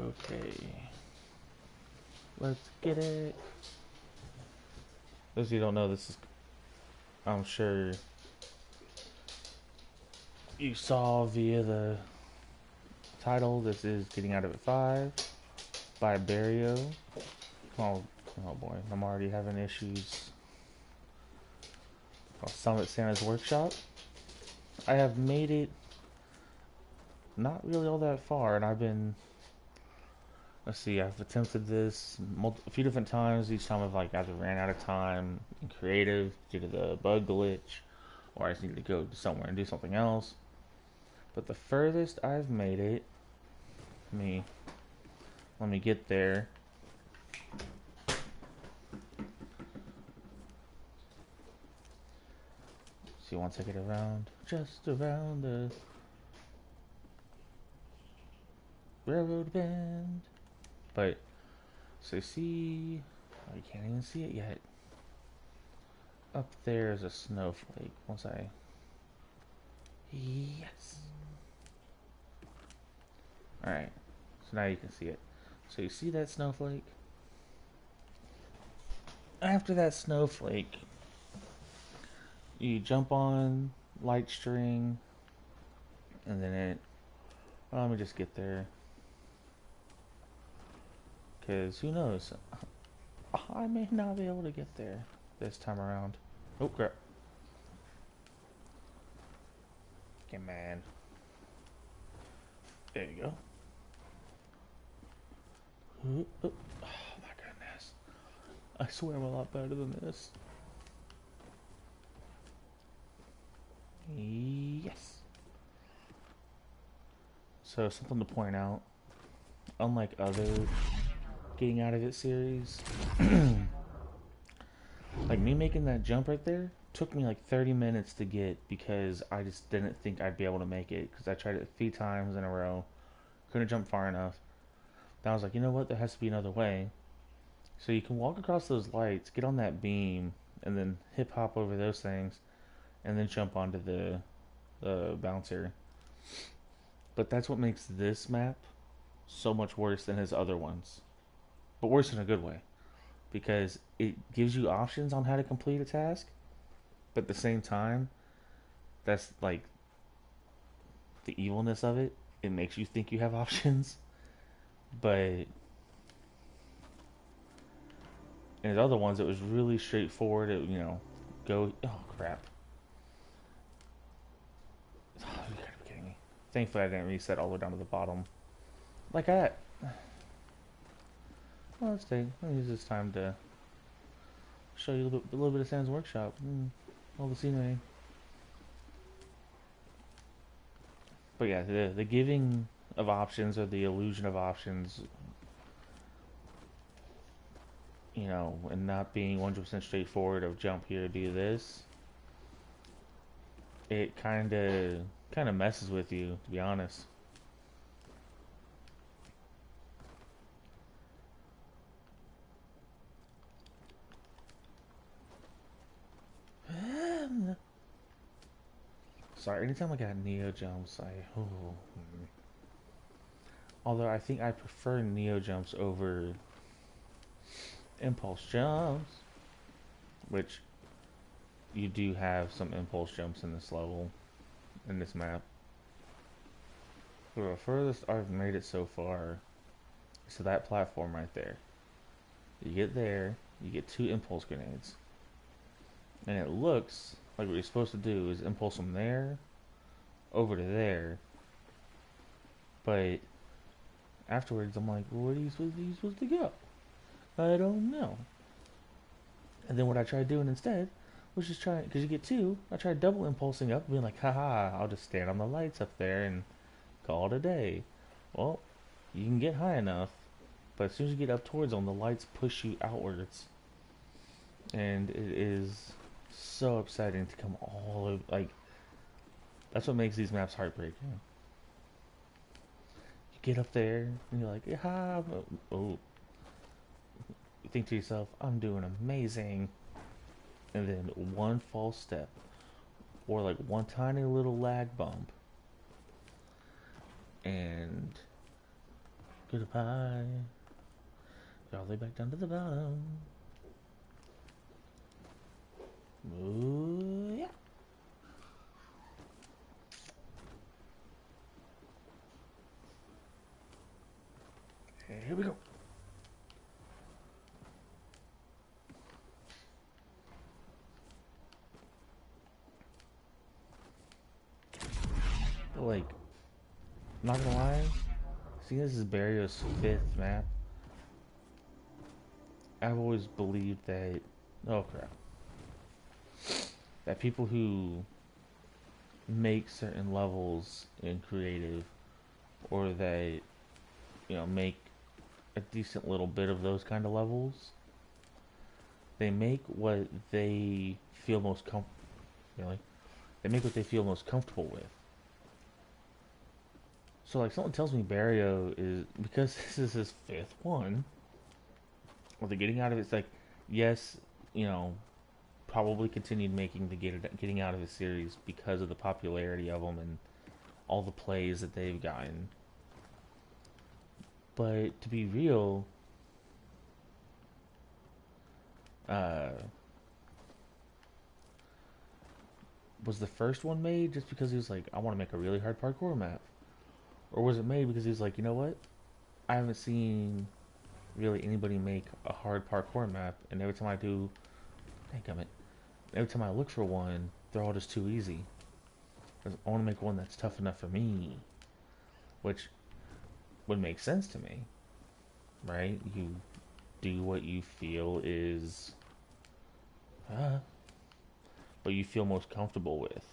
Okay, let's get it. Those of you who don't know, this is, I'm sure you saw via the title, this is Getting Out of It 5 by Barrio. Oh, oh boy, I'm already having issues. Summit Santa's Workshop. I have made it not really all that far, and I've been, let's see, I've attempted this a few different times. Each time I've like either ran out of time in creative due to the bug glitch, or I just need to go somewhere and do something else. But the furthest I've made it, let me get there. See, once I get around, just around the railroad bend. But, so see, oh, you can't even see it yet. Up there is a snowflake. Once I, yes. Alright, so now you can see it. So you see that snowflake? After that snowflake, you jump on light string, and then it, well, let me just get there. Because who knows? I may not be able to get there this time around. Oh, crap. Okay, man. There you go. Oh, my goodness. I swear I'm a lot better than this. Yes. So, something to point out. Unlike other Getting Out of It series, like me making that jump right there took me like 30 minutes to get because I just didn't think I'd be able to make it because I tried it a few times in a row. Couldn't jump far enough. Then I was like, you know what? There has to be another way. So you can walk across those lights, get on that beam, and then hip hop over those things, and then jump onto the bouncer. But that's what makes this map so much worse than his other ones. But worse in a good way. Because it gives you options on how to complete a task, but at the same time, that's like the evilness of it. It makes you think you have options. But in the other ones, it was really straightforward. It, go. Oh, crap. Oh, you gotta be kidding me. Thankfully, I didn't reset all the way down to the bottom. Like that. Well, let me use this time to show you a little bit of Sam's workshop. All the scenery. But yeah, the giving of options or the illusion of options, and not being 100% straightforward of jump here, do this, it kind of messes with you, to be honest. Sorry, anytime I got Neo jumps, although I think I prefer Neo jumps over impulse jumps, which you do have some impulse jumps in this level, in this map. The furthest I've made it so far is to that platform right there. You get there, you get 2 impulse grenades. And it looks like what you're supposed to do is impulse from there over to there. But afterwards, I'm like, well, where are you supposed to go? I don't know. And then what I tried doing instead was just try, because you get 2, I tried double impulsing up, being like, haha, I'll just stand on the lights up there and call it a day. Well, you can get high enough, but as soon as you get up towards them, the lights push you outwards. And it is so upsetting to come all over, like, that's what makes these maps heartbreaking. You get up there, and you're like, yeah, oh. You think to yourself, I'm doing amazing. And then one false step, or like one tiny little lag bump, and Goodbye. All the way back down to the bottom. Ooh, yeah. Here we go. Like, not gonna lie, seeing this is Barrio's fifth map, I've always believed that, oh crap, that people who make certain levels in creative, or that, make a decent little bit of those kind of levels, they make what they feel most really, they make what they feel most comfortable with. So like someone tells me Barrio is, because this is his fifth one, well, the getting out of it's like, yes, you know, probably continued making the getting out of his series because of the popularity of them and all the plays that they've gotten. But to be real, uh, was the first one made just because he was like, I want to make a really hard parkour map? Or was it made because he was like, you know what? I haven't seen really anybody make a hard parkour map, and every time I do, dang it, every time I look for one, they're all just too easy. I want to make one that's tough enough for me, which would make sense to me, right? You do what you feel is, what you feel most comfortable with.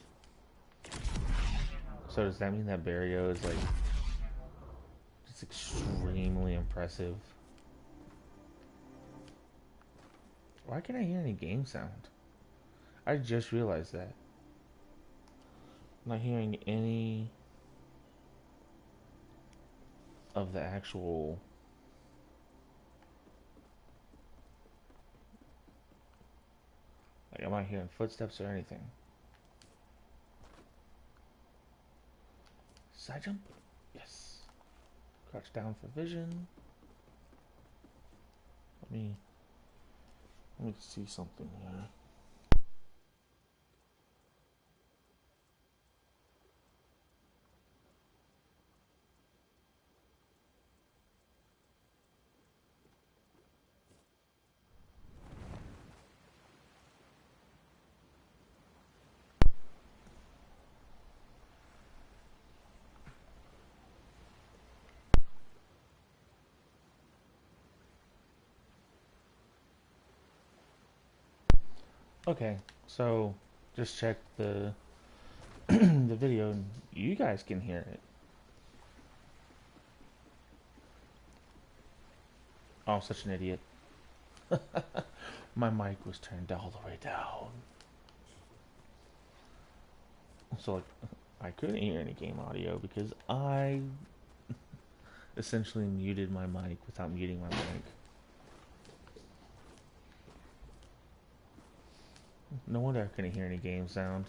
So does that mean that Barrio is like just extremely impressive? Why can't I hear any game sound? I just realized that. I'm not hearing any of the actual. Like, I'm not hearing footsteps or anything. Side jump? Yes. Crouch down for vision. Let me see something here. Okay, so just check the the video and you guys can hear it. Oh, I'm such an idiot. My mic was turned all the way down. So like, I couldn't hear any game audio because I essentially muted my mic without muting my mic. No wonder I couldn't hear any game sound.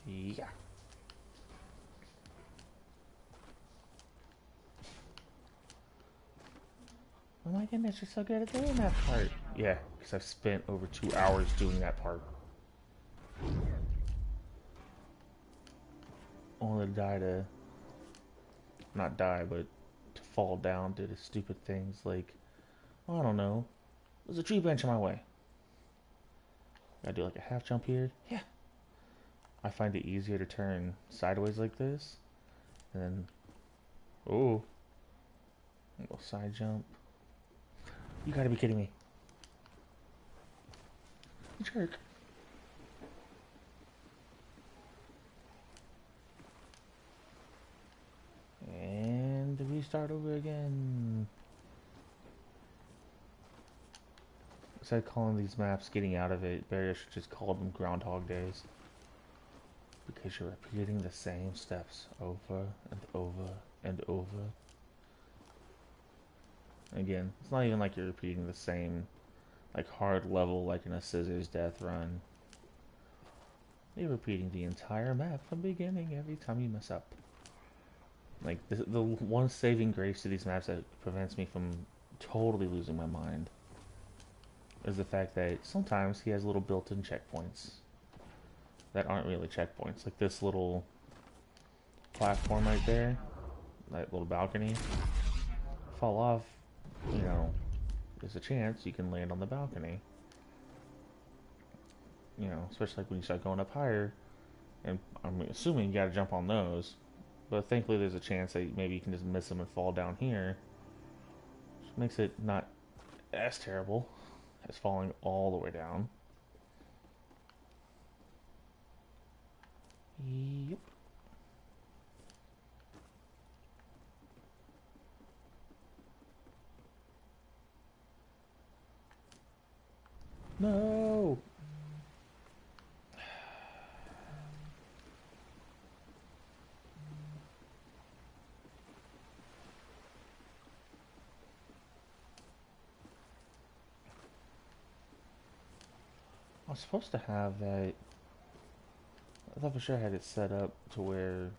Yeah. Oh my goodness, you're so good at doing that part. Yeah, because I've spent over 2 hours doing that part. Only to die to, not die, but to fall down due to stupid things like, I don't know, there's a tree branch in my way. Gotta do like a half jump here. Yeah. I find it easier to turn sideways like this. And then, oh, little side jump. You gotta be kidding me. You jerk. And we start over again. Instead of calling these maps getting out of it, Barry should just call them Groundhog Days. Because you're repeating the same steps over and over and over. Again, it's not even like you're repeating the same like hard level like in a scissors death run. You're repeating the entire map from the beginning every time you mess up. Like the one saving grace to these maps that prevents me from totally losing my mind is the fact that sometimes he has little built-in checkpoints that aren't really checkpoints. Like this little platform right there, that little balcony. Fall off, you know, there's a chance you can land on the balcony. You know, especially like when you start going up higher, and I'm assuming you gotta jump on those. But thankfully there's a chance that maybe you can just miss them and fall down here. Which makes it not as terrible as falling all the way down. Yep. No! I was supposed to have that. I thought for sure I had it set up to where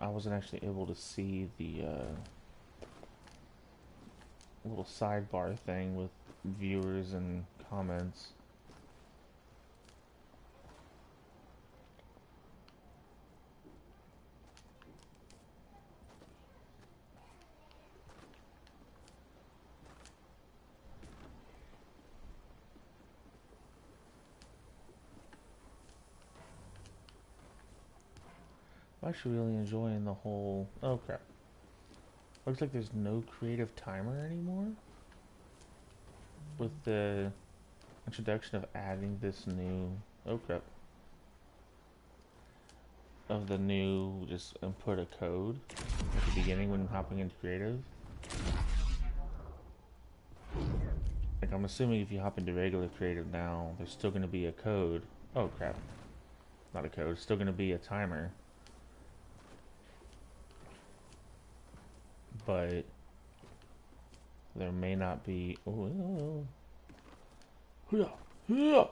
I wasn't actually able to see the little sidebar thing with viewers and comments. I'm actually really enjoying the whole. Oh crap. Looks like there's no creative timer anymore. With the introduction of adding this new. Oh crap. Of the new just input a code at the beginning when hopping into creative. Like I'm assuming if you hop into regular creative now, there's still going to be a code. Oh crap. Not a code, it's still going to be a timer. But there may not be. Oh, yeah, yeah. You know,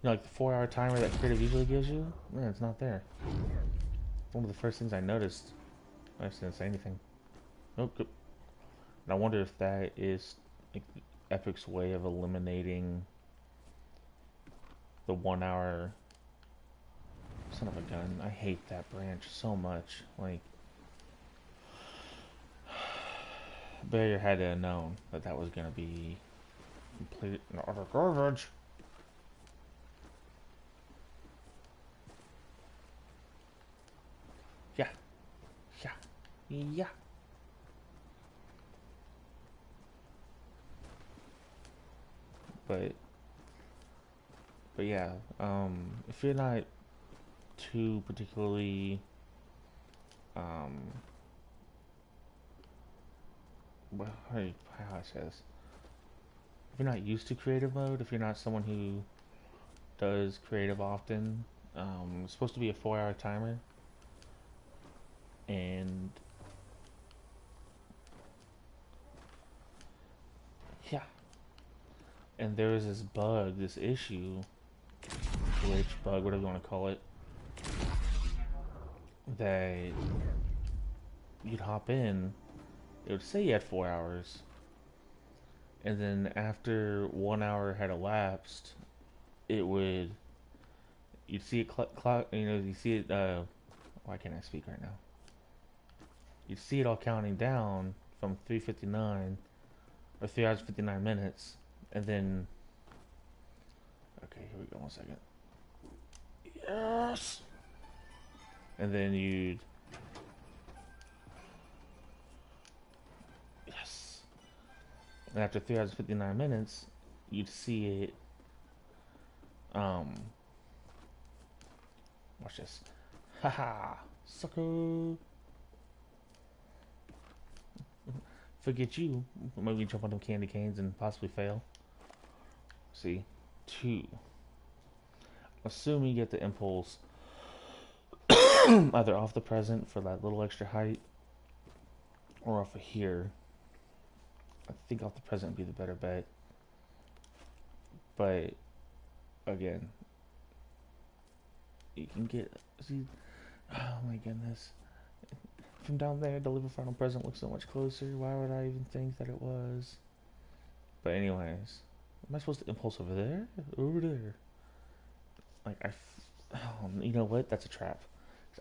like the 4 hour timer that creative usually gives you. Man, it's not there. One of the first things I noticed. I just didn't say anything. Nope. And I wonder if that is like, Epic's way of eliminating the 1 hour. Son of a gun. I hate that branch so much. Like, Barrier had to have known that that was going to be complete and utter garbage. Yeah. Yeah. Yeah. But yeah, if you're not too particularly um how I say this, if you're not used to creative mode, if you're not someone who does creative often, it's supposed to be a 4 hour timer, and yeah, and there was this bug, this issue, glitch, bug, whatever you want to call it, that you'd hop in, it would say you had 4 hours, and then after 1 hour had elapsed, it would, you'd see it clock, you know, you see it, why can't I speak right now? You'd see it all counting down from 3:59 or 3 hours 59 minutes, and then, okay, here we go, 1 second. Yes! And then you'd, yes! And after 3 hours 59 minutes, you'd see it, watch this. Haha! Sucker! Forget you. Maybe jump on them candy canes and possibly fail. See? 2. Assume you get the impulse either off the present for that little extra height, or off of here. I think off the present would be the better bet. But again, you can get, see, oh my goodness. From down there, deliver final present looks so much closer. Why would I even think that it was? But anyways, am I supposed to impulse over there? Over there. Like oh, you know what? That's a trap.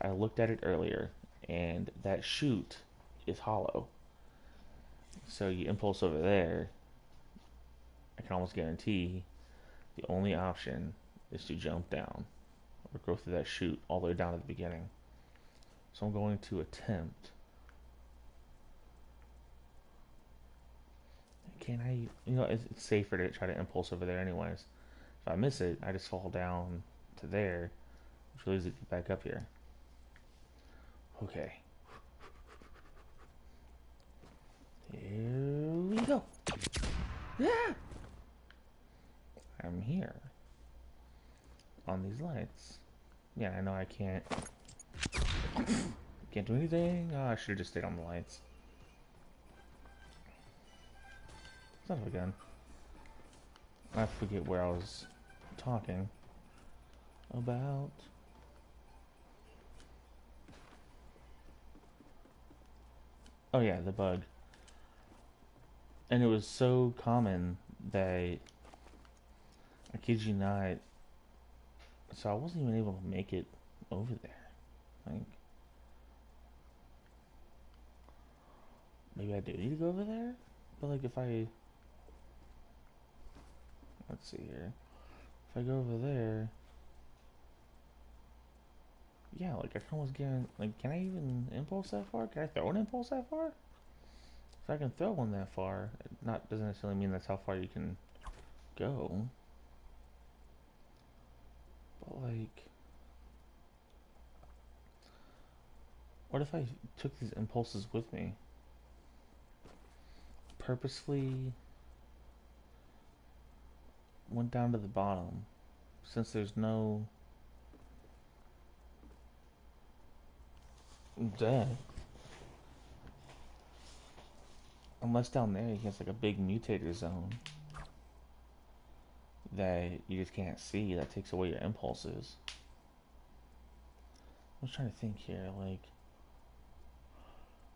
I looked at it earlier, and that chute is hollow. So you impulse over there. I can almost guarantee the only option is to jump down or go through that chute all the way down to the beginning. So I'm going to attempt. Can I? You know, it's safer to try to impulse over there, anyways. If I miss it, I just fall down to there, which leaves it back up here. Okay. Here we go. Yeah! I'm here. On these lights. Yeah, I know I can't do anything. Oh, I should have just stayed on the lights. Son of a gun. I forget where I was talking about. Oh yeah, the bug. And it was so common that, I kid you not, so I wasn't even able to make it over there. Like, maybe I do need to go over there? But like if I, let's see here. If I go over there, yeah, like I can almost guarantee, like can I even impulse that far? Can I throw an impulse that far? If I can throw one that far, it not doesn't necessarily mean that's how far you can go. But like, what if I took these impulses with me? Purposefully went down to the bottom, since there's no death. Unless down there he has like a big mutator zone that you just can't see, that takes away your impulses. I was trying to think here, like,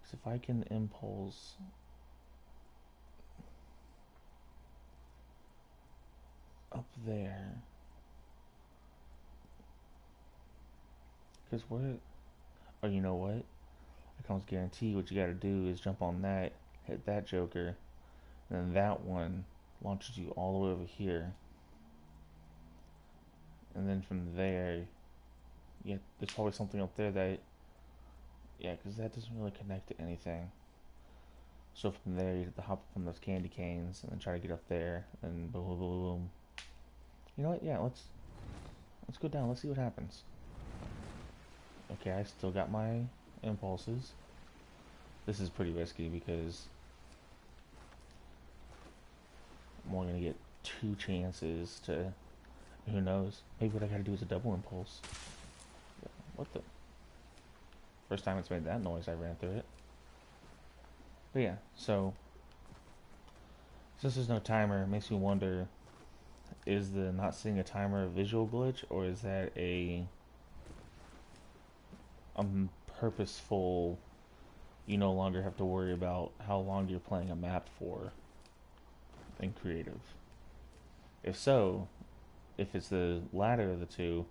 'cause if I can impulse up there, because what? Oh, you know what? I can almost guarantee what you got to do is jump on that, hit that joker, and then that one launches you all the way over here, and then from there, yeah, there's probably something up there that, yeah, because that doesn't really connect to anything. So from there, you have to hop up on those candy canes and then try to get up there, and boom, boom, boom, boom. You know what? Yeah, let's go down. Let's see what happens. Okay, I still got my impulses. This is pretty risky because I'm only gonna get 2 chances to. Who knows? Maybe what I gotta do is a double impulse. What the? First time it's made that noise, I ran through it. But yeah, so since there's no timer, it makes me wonder: is the not seeing a timer a visual glitch, or is that a purposeful? You no longer have to worry about how long you're playing a map for in creative. If so, if it's the latter of the two,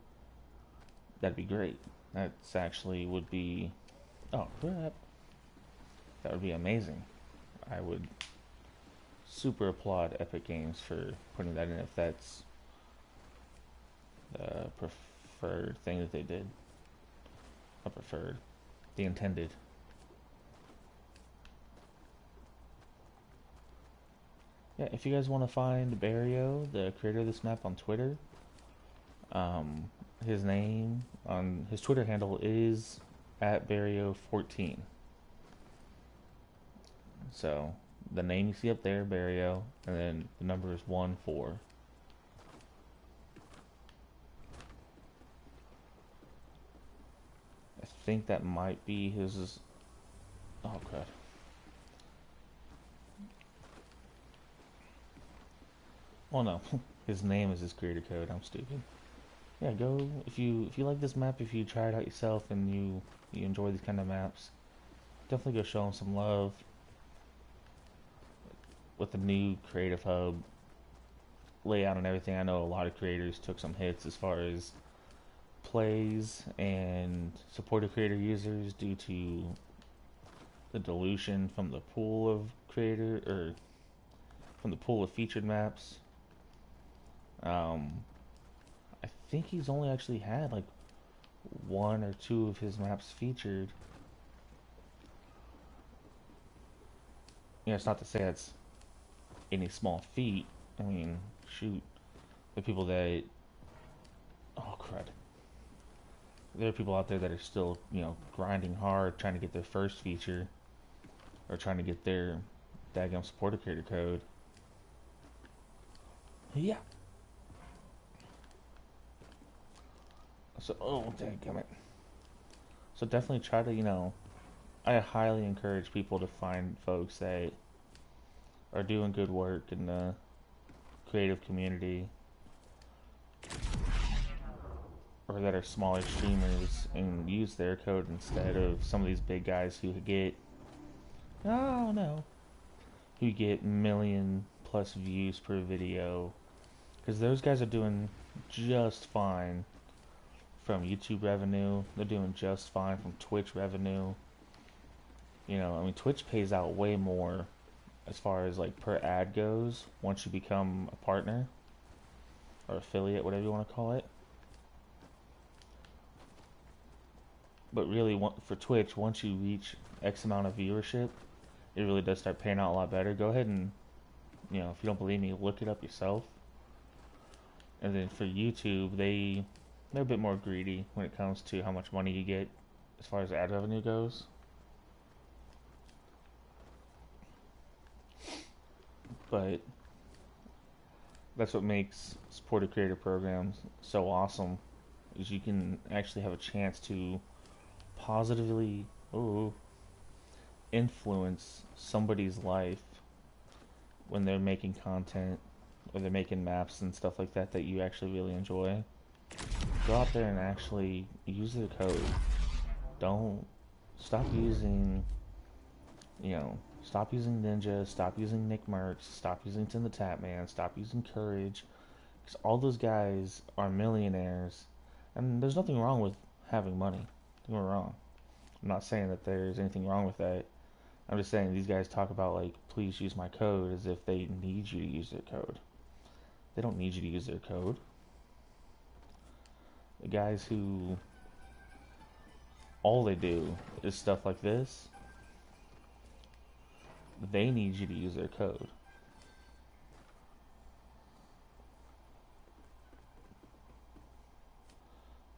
that'd be great. That's actually would be, oh crap, that would be amazing. I would super applaud Epic Games for putting that in if that's the preferred thing that they did. Not preferred, the intended. Yeah, if you guys want to find Barrio, the creator of this map, on Twitter, his name on his Twitter handle is @Barrio14. So the name you see up there, Barrio, and then the number is 14. I think that might be his. Oh crap! Well, no, his name is his creator code. I'm stupid. Yeah, go if you like this map. If you try it out yourself and you enjoy these kind of maps, definitely go show him some love with the new creative hub layout and everything. I know a lot of creators took some hits as far as plays and supported creator users due to the dilution from the pool of creator or from the pool of featured maps. Um, I think he's only actually had like one or two of his maps featured. It's not to say that's any small feat. I mean, shoot, the people that oh crud, there are people out there that are still grinding hard trying to get their first feature or trying to get their daggum supporter creator code. Yeah. So dadgummit. So definitely try to I highly encourage people to find folks that are doing good work in the creative community or that are smaller streamers and use their code instead of some of these big guys who get oh no who get million plus views per video, because those guys are doing just fine from YouTube revenue. They're doing just fine from Twitch revenue. I mean, Twitch pays out way more as far as like per ad goes once you become a partner or affiliate, whatever you want to call it. But really, for Twitch, once you reach X amount of viewership, it really does start paying out a lot better. Go ahead and, if you don't believe me, look it up yourself. And then for YouTube, they're a bit more greedy when it comes to how much money you get as far as ad revenue goes. But that's what makes supported creator programs so awesome, is you can actually have a chance to positively influence somebody's life when they're making content or they're making maps and stuff like that you actually really enjoy. Go out there and actually use their code. Don't stop using stop using Ninja, stop using Nick Merckx, stop using Tim the Tatman, stop using Courage, because all those guys are millionaires, and there's nothing wrong with having money. Don't get me wrong. I'm not saying that there's anything wrong with that. I'm just saying these guys talk about like, please use my code as if they need you to use their code. They don't need you to use their code. The guys who all they do is stuff like this, they need you to use their code.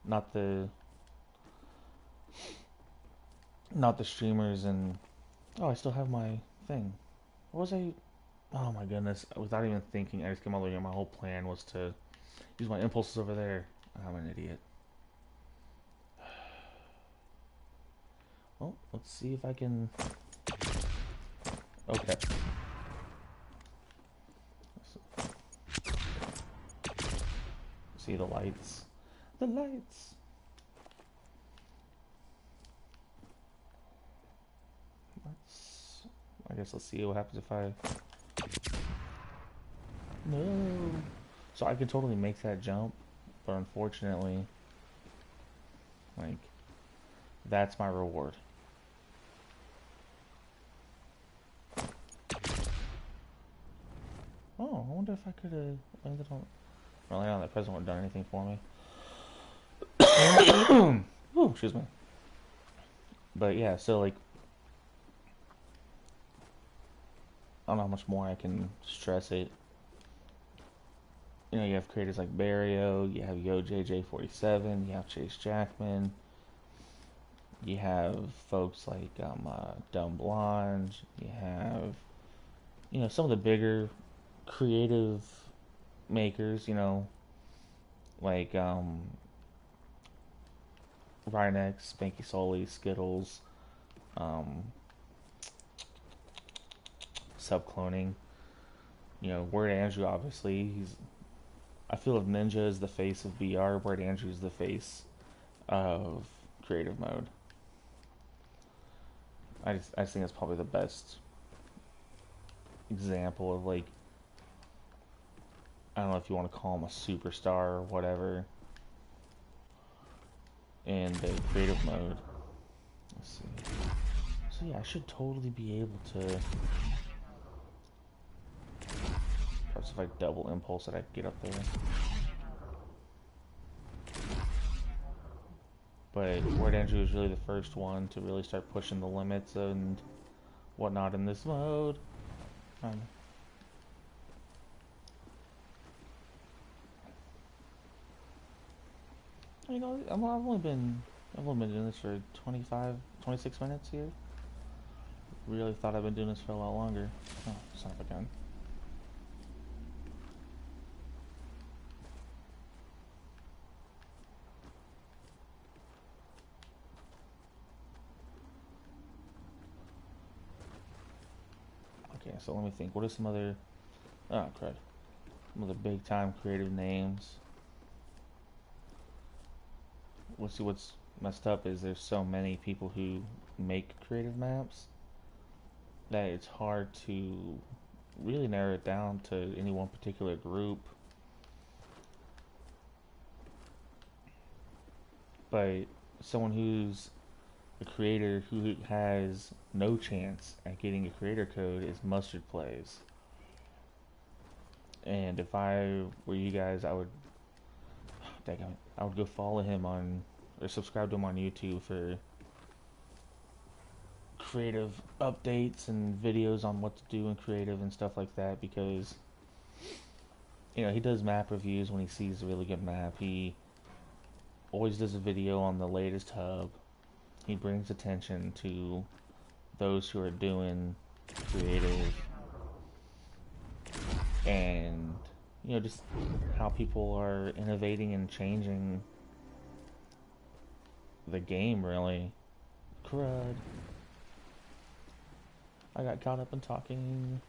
Not the streamers and I still have my thing. What was I? Oh my goodness! Without even thinking, I just came all the way here. My whole plan was to use my impulses over there. I'm an idiot. Well, let's see if I can. Okay. See the lights. The lights. I guess let's see what happens if I. No. So I could totally make that jump, but unfortunately, like, that's my reward. Oh, I wonder if I could have landed on. Well, yeah, that present wouldn't have done anything for me. Ooh, excuse me. But yeah, so like, I don't know how much more I can stress it. You have creators like Barrio, you have YoJJ47, you have Chase Jackman, you have folks like Dumb Blonde, you have some of the bigger creative makers, like Rhinex, Spanky Sully, Skittles, Subcloning. Word Andrew, obviously, I feel if Ninja is the face of BR, Word Andrew is the face of creative mode. I just think that's probably the best example of, like, I don't know if you want to call him a superstar or whatever in the creative mode. Let's see. So yeah, I should totally be able to. Perhaps if I double impulse it, I can get up there. But Word Andrew is really the first one to really start pushing the limits and whatnot in this mode. I've only been doing this for 25, 26 minutes here. Really thought I've been doing this for a lot longer. Oh, son of a gun. Okay, so let me think. What are some other... Oh, crud. Some other big time creative names. Let's see, what's messed up is there's so many people who make creative maps that it's hard to really narrow it down to any one particular group. But someone who's a creator who has no chance at getting a creator code is Mustard Plays. And if I were you guys, I would go follow him on, or subscribe to him on YouTube for creative updates and videos on what to do in creative and stuff like that, because he does map reviews when he sees a really good map. He always does a video on the latest hub. He brings attention to those who are doing creative, and just how people are innovating and changing the game, really. Crud. I got caught up in talking.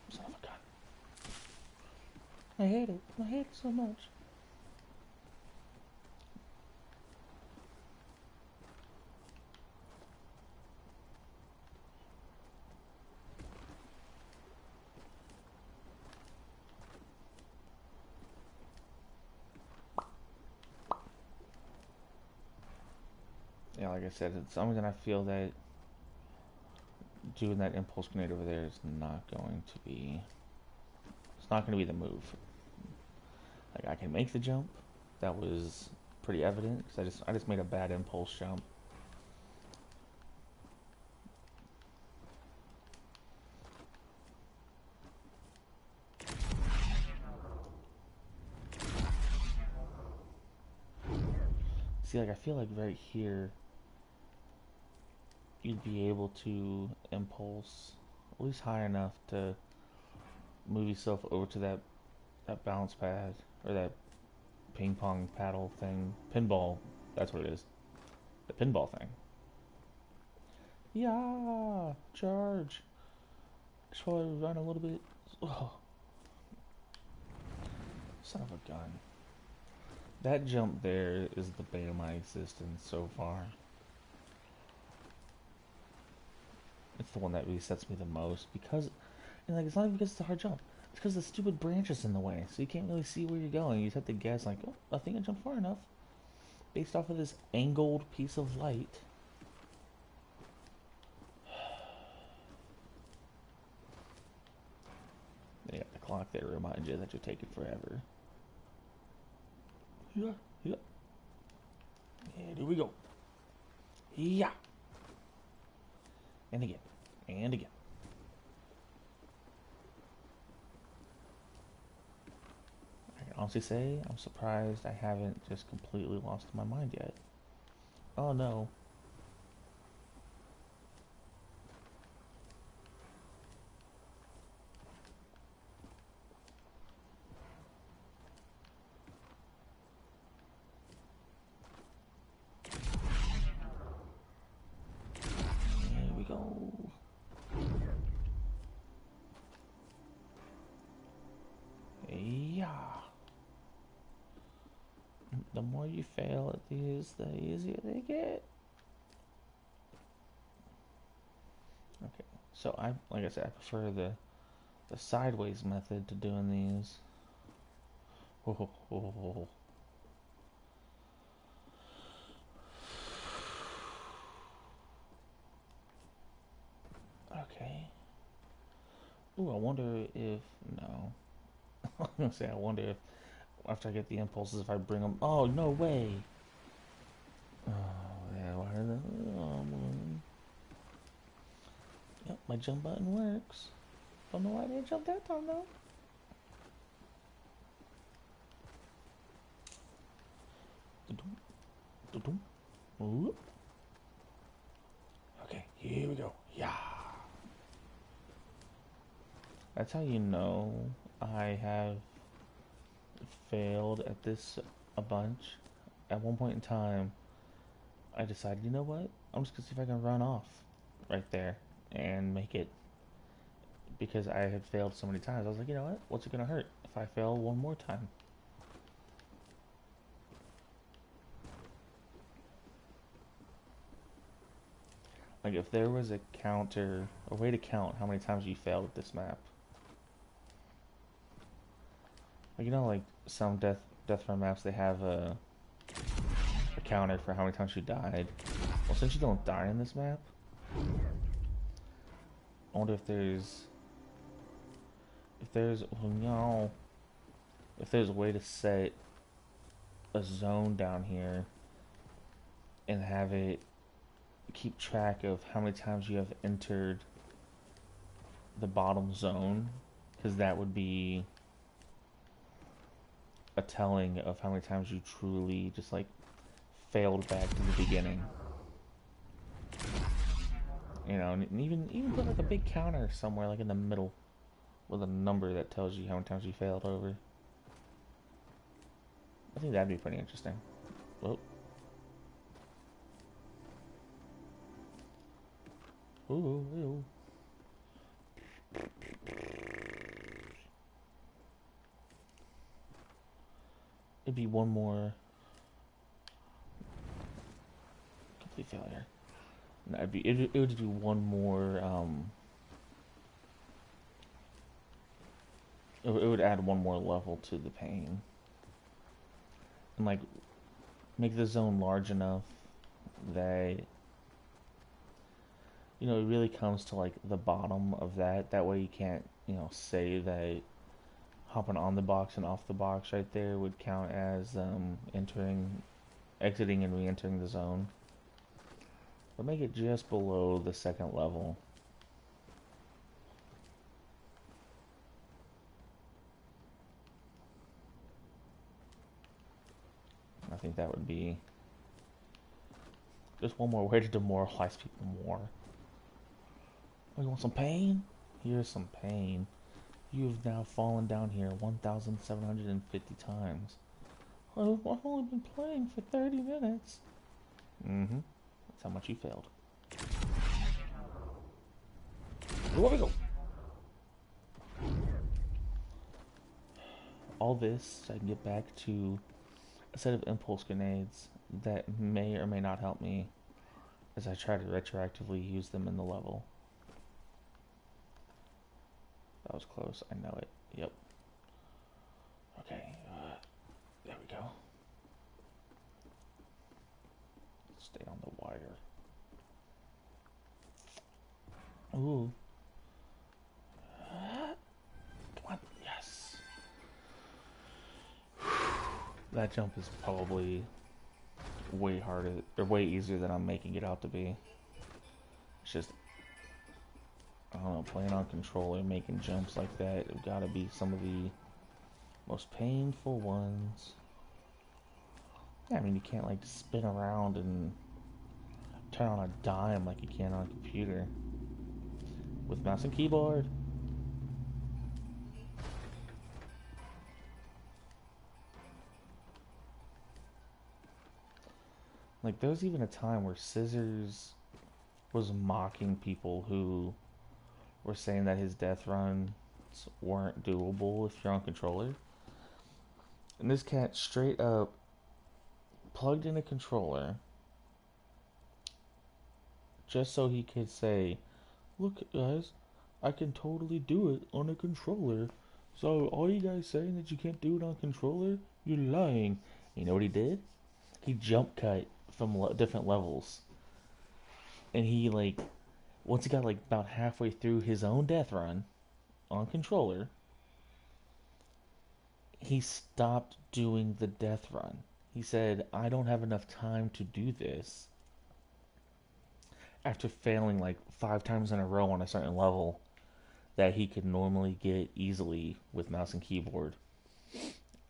Son of a gun. I hate it. I hate it so much. Yeah, like I said, it's something that I feel that doing that impulse grenade over there is not going to be... It's not going to be the move. Like, I can make the jump. That was pretty evident, because I just made a bad impulse jump. See, like, I feel like right here you'd be able to impulse at least high enough to move yourself over to that bounce pad, or that ping pong paddle thing. Pinball, that's what it is. The pinball thing. Yeah, charge. Just while I run a little bit. Oh, son of a gun. That jump there is the bane of my existence so far. It's the one that really sets me the most, because, and like, it's not even because it's a hard jump. It's because the stupid branch is in the way, so you can't really see where you're going. You just have to guess, like, oh, I think I jumped far enough, based off of this angled piece of light. Yeah, the clock there reminds you that you're taking forever. Yeah, yeah. And here we go. Yeah. And again. And again. I can honestly say I'm surprised I haven't just completely lost my mind yet. Oh no. more you fail at these, the easier they get. Okay, so like I said, I prefer the sideways method to doing these. Oh, oh, oh. Okay. Ooh, I wonder if no. I was gonna say I wonder if after I get the impulses, if I bring them. Oh no way! Oh yeah, why are they? Oh, yep, my jump button works. Don't know why I didn't jump that time though. Okay, here we go. Yeah. That's how you know I have failed at this a bunch. At one point in time, I decided, you know what? I'm just gonna see if I can run off right there and make it. Because I had failed so many times, I was like, you know what? What's it gonna hurt if I fail one more time? Like if there was a counter, a way to count how many times you failed at this map. Like you know, like some death run maps, they have a counter for how many times you died. Well, since you don't die in this map, I wonder well, no, if there's a way to set a zone down here and have it keep track of how many times you have entered the bottom zone, because that would be a telling of how many times you truly just like failed back to the beginning. You know, and even put like a big counter somewhere like in the middle with a number that tells you how many times you failed over. I think that'd be pretty interesting. Whoa. Ooh, ooh. It'd be one more complete failure. No, it would be one more. It would add one more level to the pain, and like make the zone large enough that you know it really comes to like the bottom of that. That way you can't say that hopping on the box and off the box right there would count as exiting and re-entering the zone. But make it just below the second level. I think that would be just one more way to demoralize people more. Oh, you want some pain? Here's some pain. You have now fallen down here 1,750 times. I've only been playing for 30 minutes. Mm-hmm. That's how much you failed. Here we go. All this so I can get back to a set of impulse grenades that may or may not help me as I try to retroactively use them in the level. That was close, I know it. Yep. Okay, there we go. Stay on the wire. Ooh. Come on, yes. That jump is probably way harder, or way easier than I'm making it out to be. It's just, I don't know, playing on controller, making jumps like that, have got to be some of the most painful ones. Yeah, I mean, you can't like spin around and turn on a dime like you can on a computer with mouse and keyboard. Like, there was even a time where Scissors was mocking people who were saying that his death runs weren't doable if you're on controller. And this cat straight up plugged in a controller just so he could say, "Look, guys, I can totally do it on a controller. So all you guys saying that you can't do it on a controller, you're lying." You know what he did? He jump cut from different levels, and he like once he got like about halfway through his own death run on controller, he stopped doing the death run. He said, "I don't have enough time to do this." After failing like 5 times in a row on a certain level that he could normally get easily with mouse and keyboard,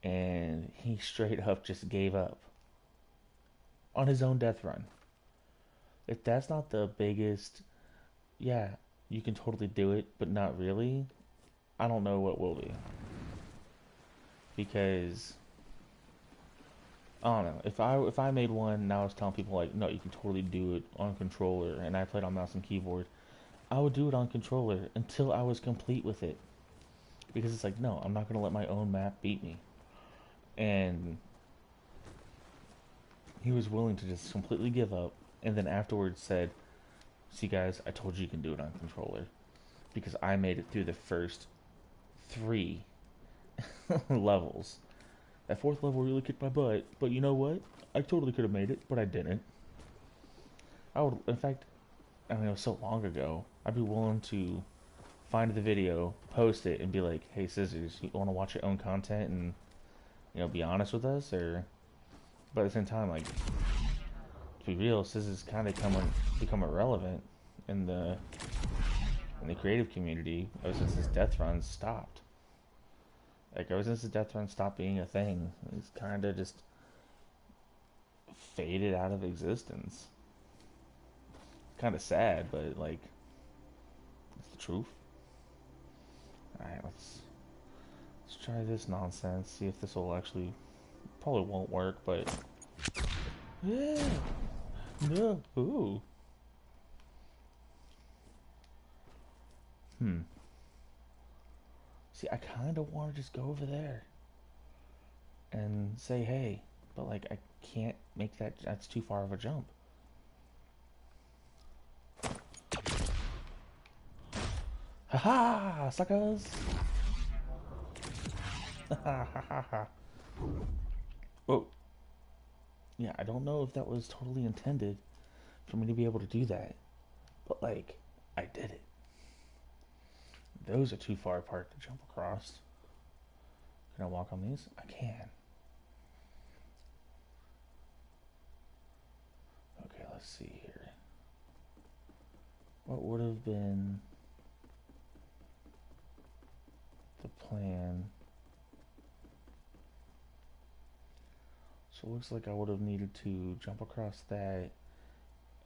and he straight up just gave up on his own death run. If that's not the biggest, yeah, you can totally do it, but not really, I don't know what will be. Because I don't know. If I made one and I was telling people like, no, you can totally do it on controller, and I played on mouse and keyboard, I would do it on controller until I was complete with it. Because it's like, no, I'm not gonna let my own map beat me. And he was willing to just completely give up, and then afterwards said, "See, guys, I told you can do it on controller because I made it through the first 3 levels. That 4th level really kicked my butt, but you know what? I totally could have made it, but I didn't. I would, in fact, I mean, it was so long ago. I'd be willing to find the video, post it, and be like, "Hey, Scissors, you want to watch your own content and be honest with us?" Or, but at the same time, like, to be real, Scissors kind of become irrelevant in the creative community ever since his death runs stopped. Like ever since his death run stopped being a thing, he's kind of just faded out of existence. Kind of sad, but like, it's the truth. All right, let's try this nonsense. See if this will actually. Probably won't work, but yeah, no, ooh, See, I kind of want to just go over there and say hey, but like I can't make that. That's too far of a jump. Haha, suckers! Ha ha ha ha. Oh, yeah, I don't know if that was totally intended for me to be able to do that, but like, I did it. Those are too far apart to jump across. Can I walk on these? I can. Okay, let's see here. What would have been the plan? So it looks like I would have needed to jump across that.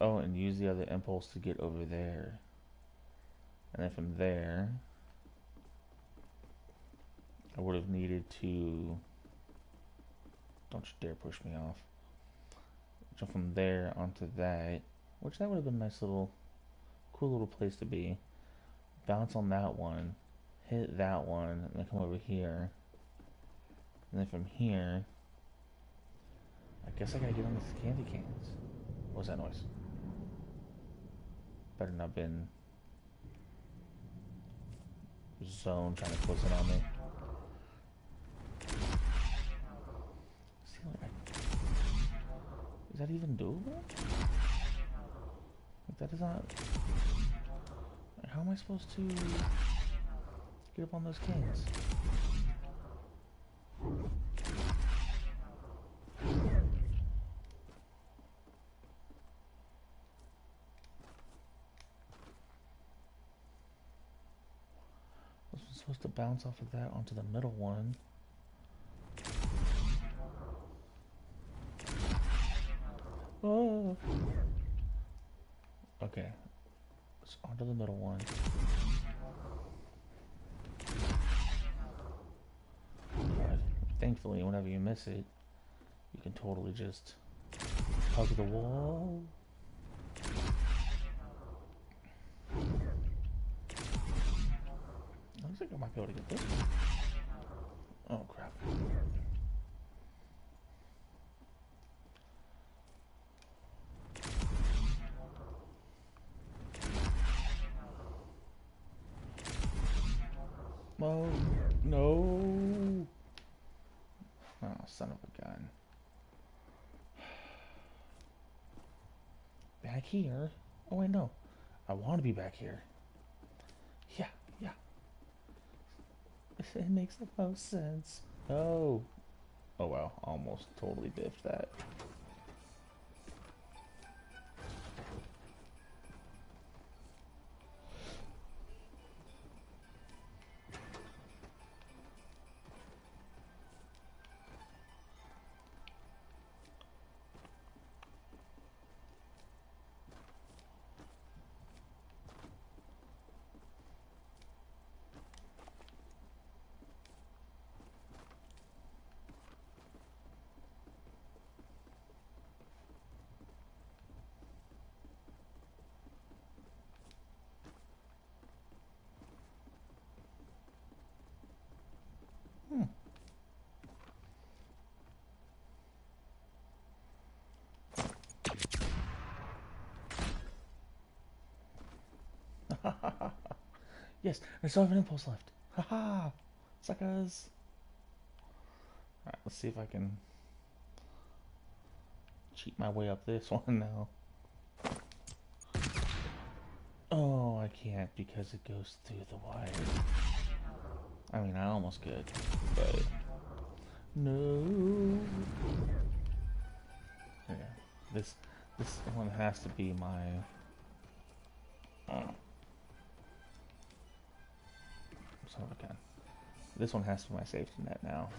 Oh, and use the other impulse to get over there. And then from there, I would have needed to. Don't you dare push me off. Jump from there onto that, which that would have been a nice little, cool little place to be. Bounce on that one, hit that one, and then come over here. And then from here, I guess I gotta get on these candy cans. What was that noise? Better not been Zone trying to close in on me. See, like, is that even doable? Like, that is not. Like, how am I supposed to get up on those cans? I was supposed to bounce off of that onto the middle one. Oh. Okay, so onto the middle one. But thankfully, whenever you miss it, you can totally just hug the wall. Looks like I might be able to get this one. Oh crap. Oh, no. Oh, son of a gun. Back here? Oh, wait, no. I want to be back here. Yeah, yeah. It makes the most sense. Oh. Oh, wow. Almost totally biffed that. Hmm. Yes, I still have an impulse left. Haha! Suckers! Alright, let's see if I can cheat my way up this one now. Oh, I can't because it goes through the wire. I mean, I almost could, but no. Yeah, this this one has to be my. Son of a gun. This one has to be my safety net now.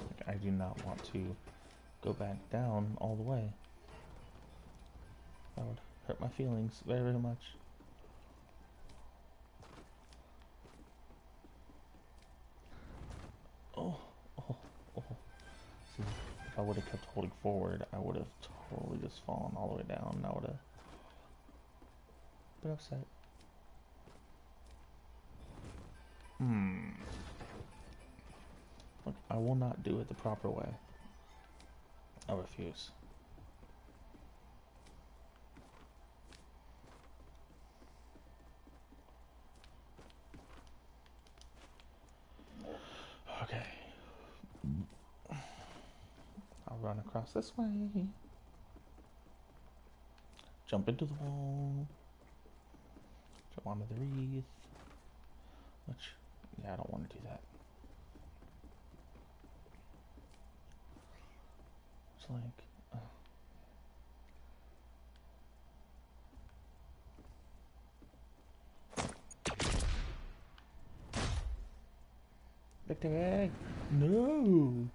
Like, I do not want to go back down all the way. That would hurt my feelings very, very much. Oh, oh, oh. See, if I would have kept holding forward, I would have totally just fallen all the way down, and I would have been upset. Look, I will not do it the proper way. I refuse. Okay. I'll run across this way. Jump into the wall. Jump onto the wreath. Which, yeah, I don't want to do that. It's like, victory! No!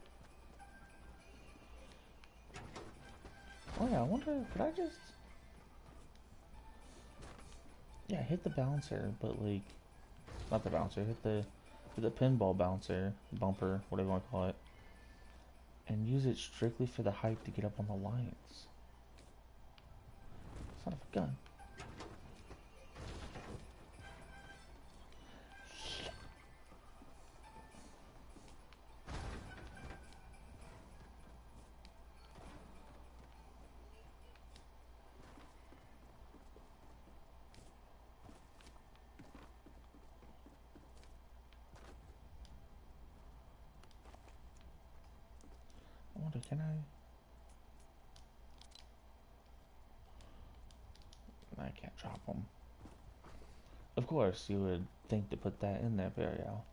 Oh yeah, I wonder, could I just... Yeah, hit the bouncer, but like... Not the bouncer, hit the pinball bouncer, bumper, whatever you want to call it. And use it strictly for the height to get up on the lines. Son of a gun. I wonder, can I can't drop them. Of course, you would think to put that in there, Burial.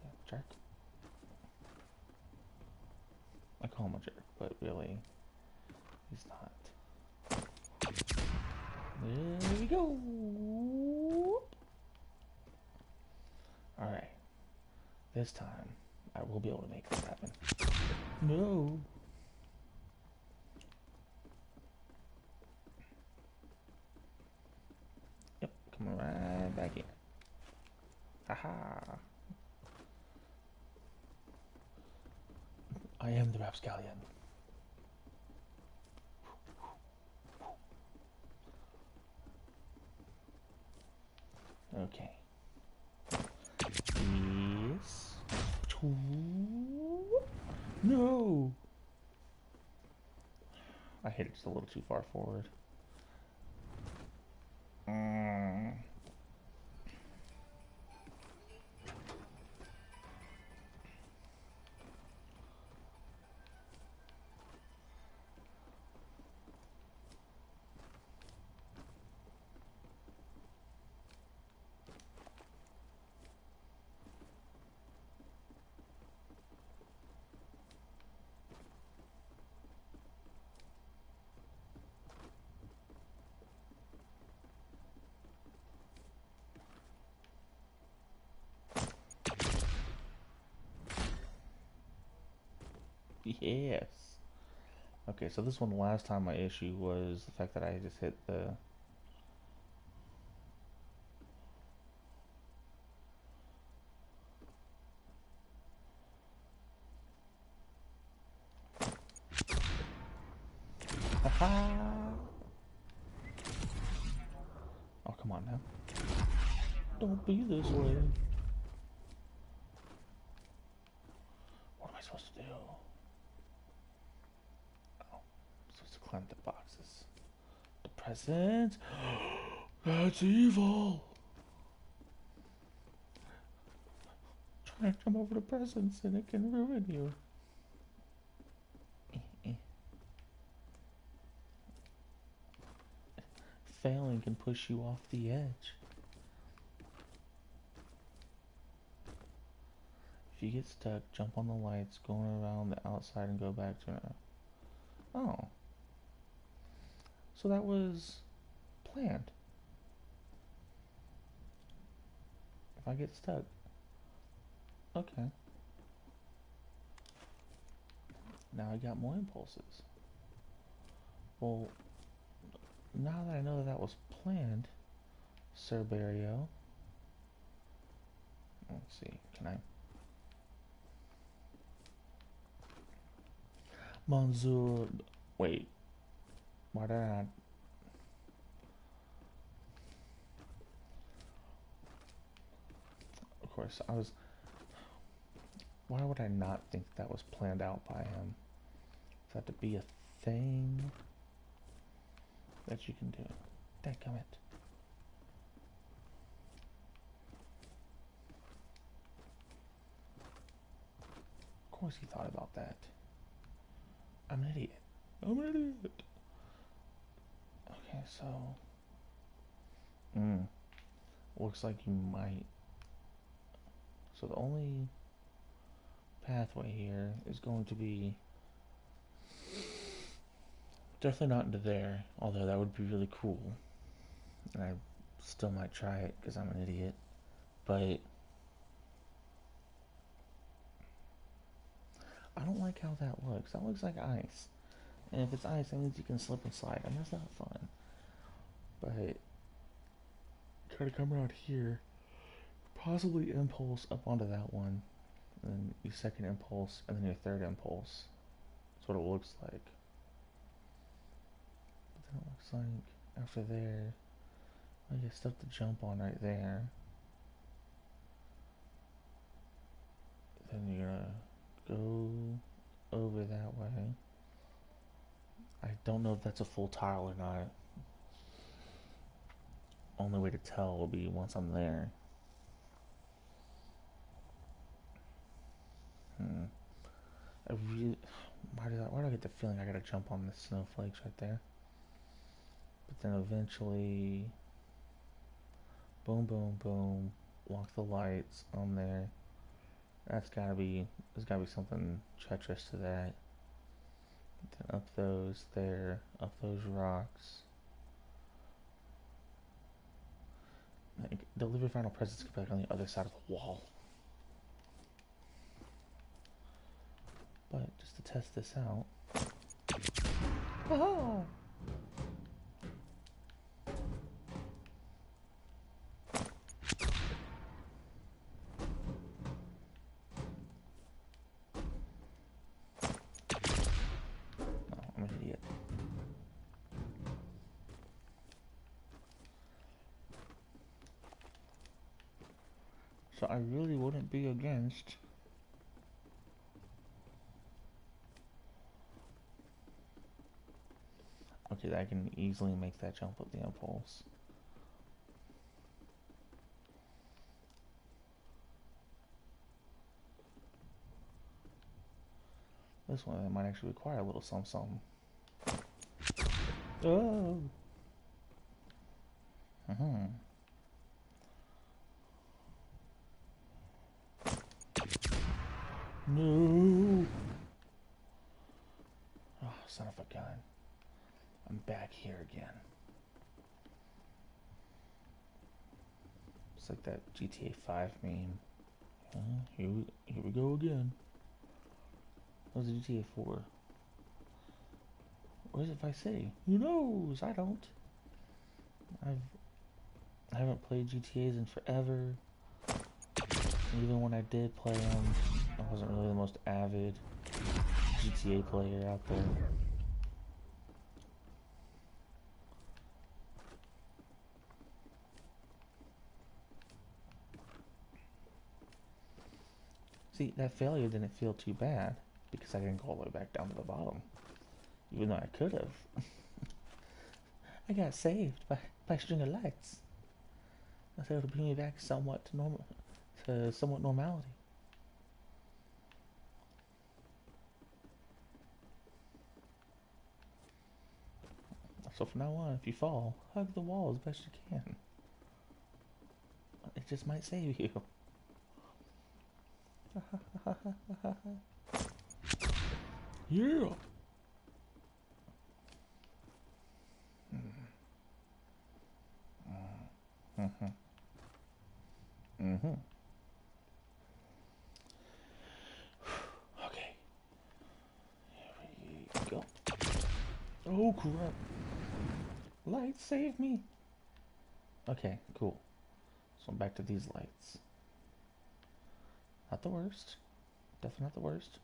Yeah, jerk. I call him a jerk, but really, he's not. There we go. Alright. This time, I will be able to make this happen. No. Yep, coming right back in. Haha. I am the Rapscallion. Okay. Yes. No! I hit it just a little too far forward. Yes. Okay, so this one last time my issue was the fact that I just hit the... Haha! Oh, come on now. Don't be this way. What am I supposed to do? Oh, I'm supposed to climb the boxes. The present? That's evil! Try to jump over the presents and it can ruin you. Failing can push you off the edge. If you get stuck, jump on the lights, go around the outside and go back to it. Oh. So that was planned. If I get stuck. Okay. Now I got more impulses. Well, now that I know that that was planned, Sir Barrio. Let's see, can I? Manzur. Wait. Why did I not? Of course, I was. Why would I not think that was planned out by him? For that to be a thing that you can do. Dadgummit. Of course he thought about that. I'm an idiot. I'm an idiot. Okay, so... looks like you might... So the only pathway here is going to be... Definitely not into there, although that would be really cool. And I still might try it because I'm an idiot. But... I don't like how that looks. That looks like ice. And if it's ice, that means you can slip and slide. And that's not fun. But... Try to come around here. Possibly impulse up onto that one. And then your second impulse, and then your third impulse. That's what it looks like. But then it looks like after there, I get stuff to jump on right there. Then you're gonna go over that way. I don't know if that's a full tile or not. Only way to tell will be once I'm there. I really... Why do I get the feeling I gotta jump on the snowflakes right there? But then eventually... Boom, boom, boom. Walk the lights on there. That's gotta be... There's gotta be something treacherous to that. Then up those there. Up those rocks. Like, deliver final presents back on the other side of the wall. But just to test this out. Ah! No, I'm an idiot. So I really wouldn't be against... Okay, I can easily make that jump with the impulse. This one might actually require a little something. Oh! No! Oh, son of a gun. I'm back here again. It's like that GTA 5 meme. Here we go again. What was the GTA 4? Or is it Vice City? Who knows? I don't. I've I haven't played GTA's in forever. Even when I did play them, I wasn't really the most avid GTA player out there. See, that failure didn't feel too bad because I didn't go all the way back down to the bottom, even though I could have. I got saved by a string of lights. I was able to bring me back somewhat to normal, to somewhat normality. So from now on, if you fall, hug the wall as best you can. It just might save you. Yeah. Mm-hmm. Mm-hmm. Okay. Here we go. Oh crap. Lights, save me. Okay, cool. So I'm back to these lights. Not the worst. Definitely not the worst.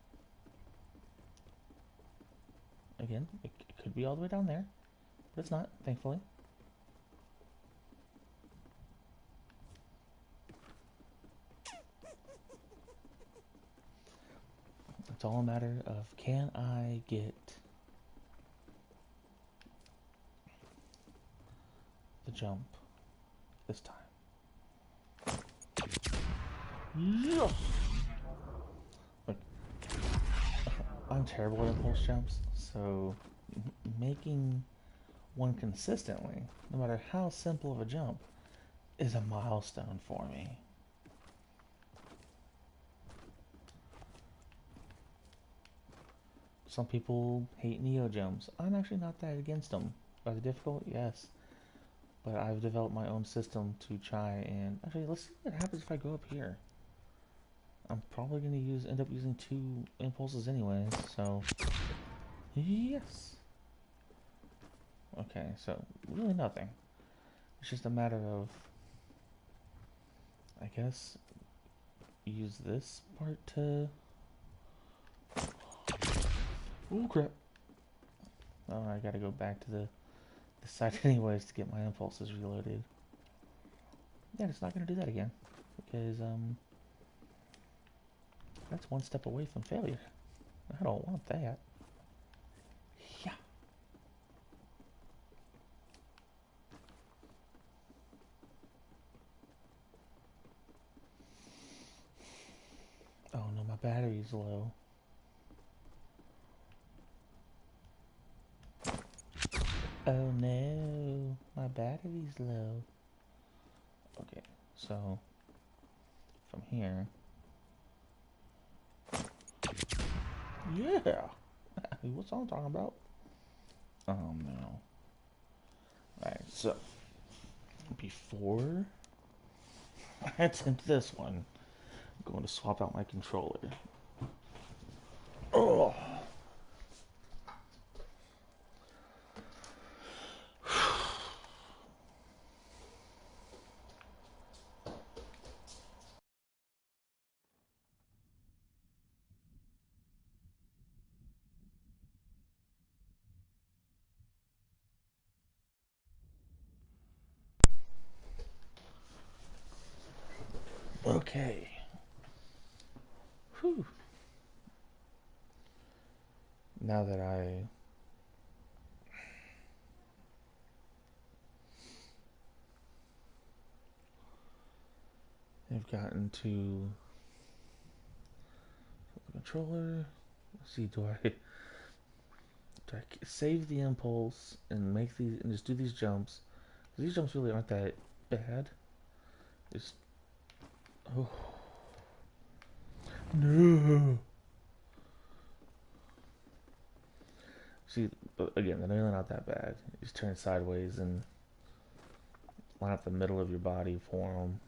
Again, it could be all the way down there, but it's not, thankfully. It's all a matter of, can I get the jump this time? Yes! Look, I'm terrible at impulse jumps, so making one consistently, no matter how simple of a jump, is a milestone for me. Some people hate Neo jumps. I'm actually not that against them. Are they difficult? Yes. But I've developed my own system to try and... Actually, let's see what happens if I go up here. I'm probably going to end up using 2 impulses anyways, so... Yes! Okay, so really nothing. It's just a matter of... I guess... use this part to... Oh crap! Oh, I gotta go back to the side anyways to get my impulses reloaded. Yeah, it's not gonna do that again. Because, that's one step away from failure. I don't want that. Yeah. Oh no, my battery's low. Oh no, my battery's low. Okay, so from here. Yeah! What's I'm talking about? Oh no. Alright, so before I attempt this one, I'm going to swap out my controller. Oh! Okay. Whew. Now that I have gotten to the controller, let's see, do I save the impulse and make these and just do these jumps? These jumps really aren't that bad. Just oh no. See, but again, they're really not that bad. You just turn sideways and line up the middle of your body for them.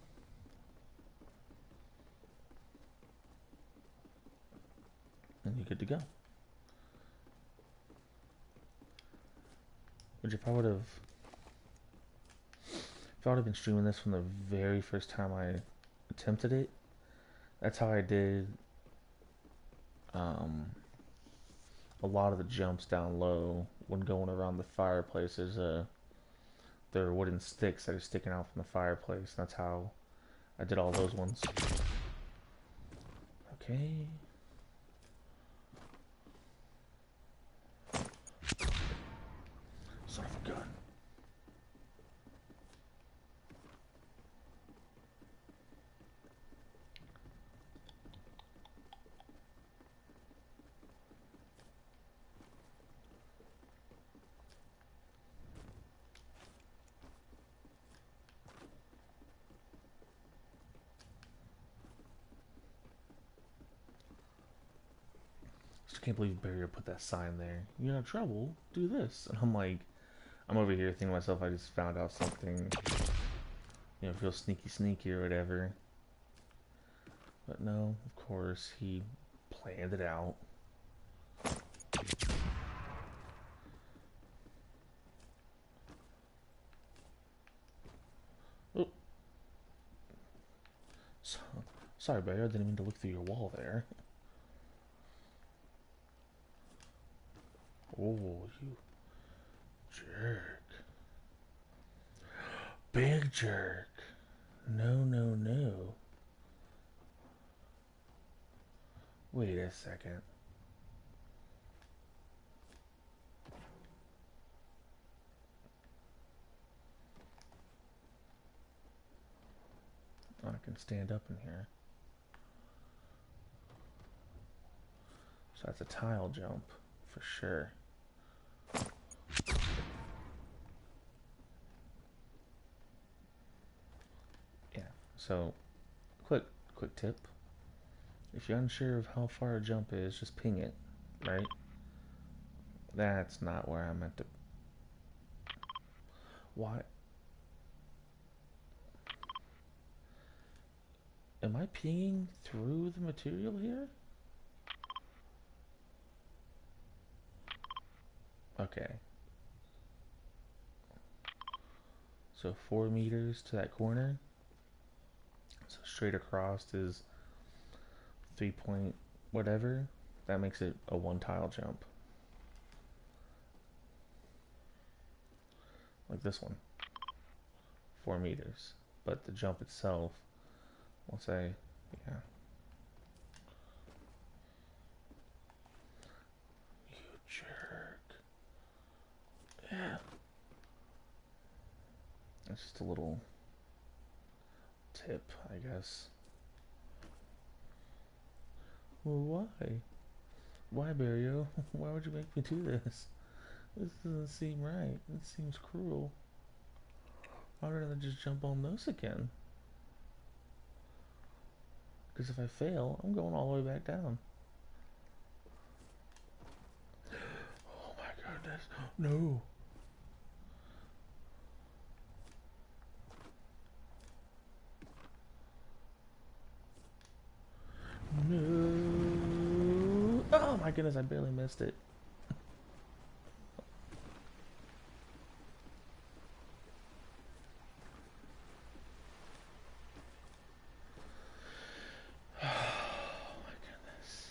And be good to go. Which if I would have been streaming this from the very first time I attempted it, that's how I did a lot of the jumps down low when going around the fireplace. There are wooden sticks that are sticking out from the fireplace. That's how I did all those ones. Okay. Son of a gun. I can't believe Barrier put that sign there. You're in trouble, do this. And I'm like, I'm over here thinking to myself, I just found out something, real sneaky or whatever. But no, of course, he planned it out. Oh. Sorry, Barrier, I didn't mean to look through your wall there. Oh, you jerk. Big jerk. No, no, no. Wait a second. I can stand up in here. So that's a tile jump, for sure. Yeah, so quick tip. If you're unsure of how far a jump is, just ping it, right? That's not where I meant to. Why? Am I pinging through the material here? Okay. So 4 meters to that corner. So straight across is 3 point whatever. That makes it a 1 tile jump. Like this one. 4 meters. But the jump itself, we'll say, yeah. You jerk. Yeah. It's just a little tip, I guess. Well, why? Why, Barrio? Why would you make me do this? This doesn't seem right. It seems cruel. I'd rather just jump on those again. Because if I fail, I'm going all the way back down. Oh my goodness. No. No. Oh my goodness, I barely missed it. Oh my goodness.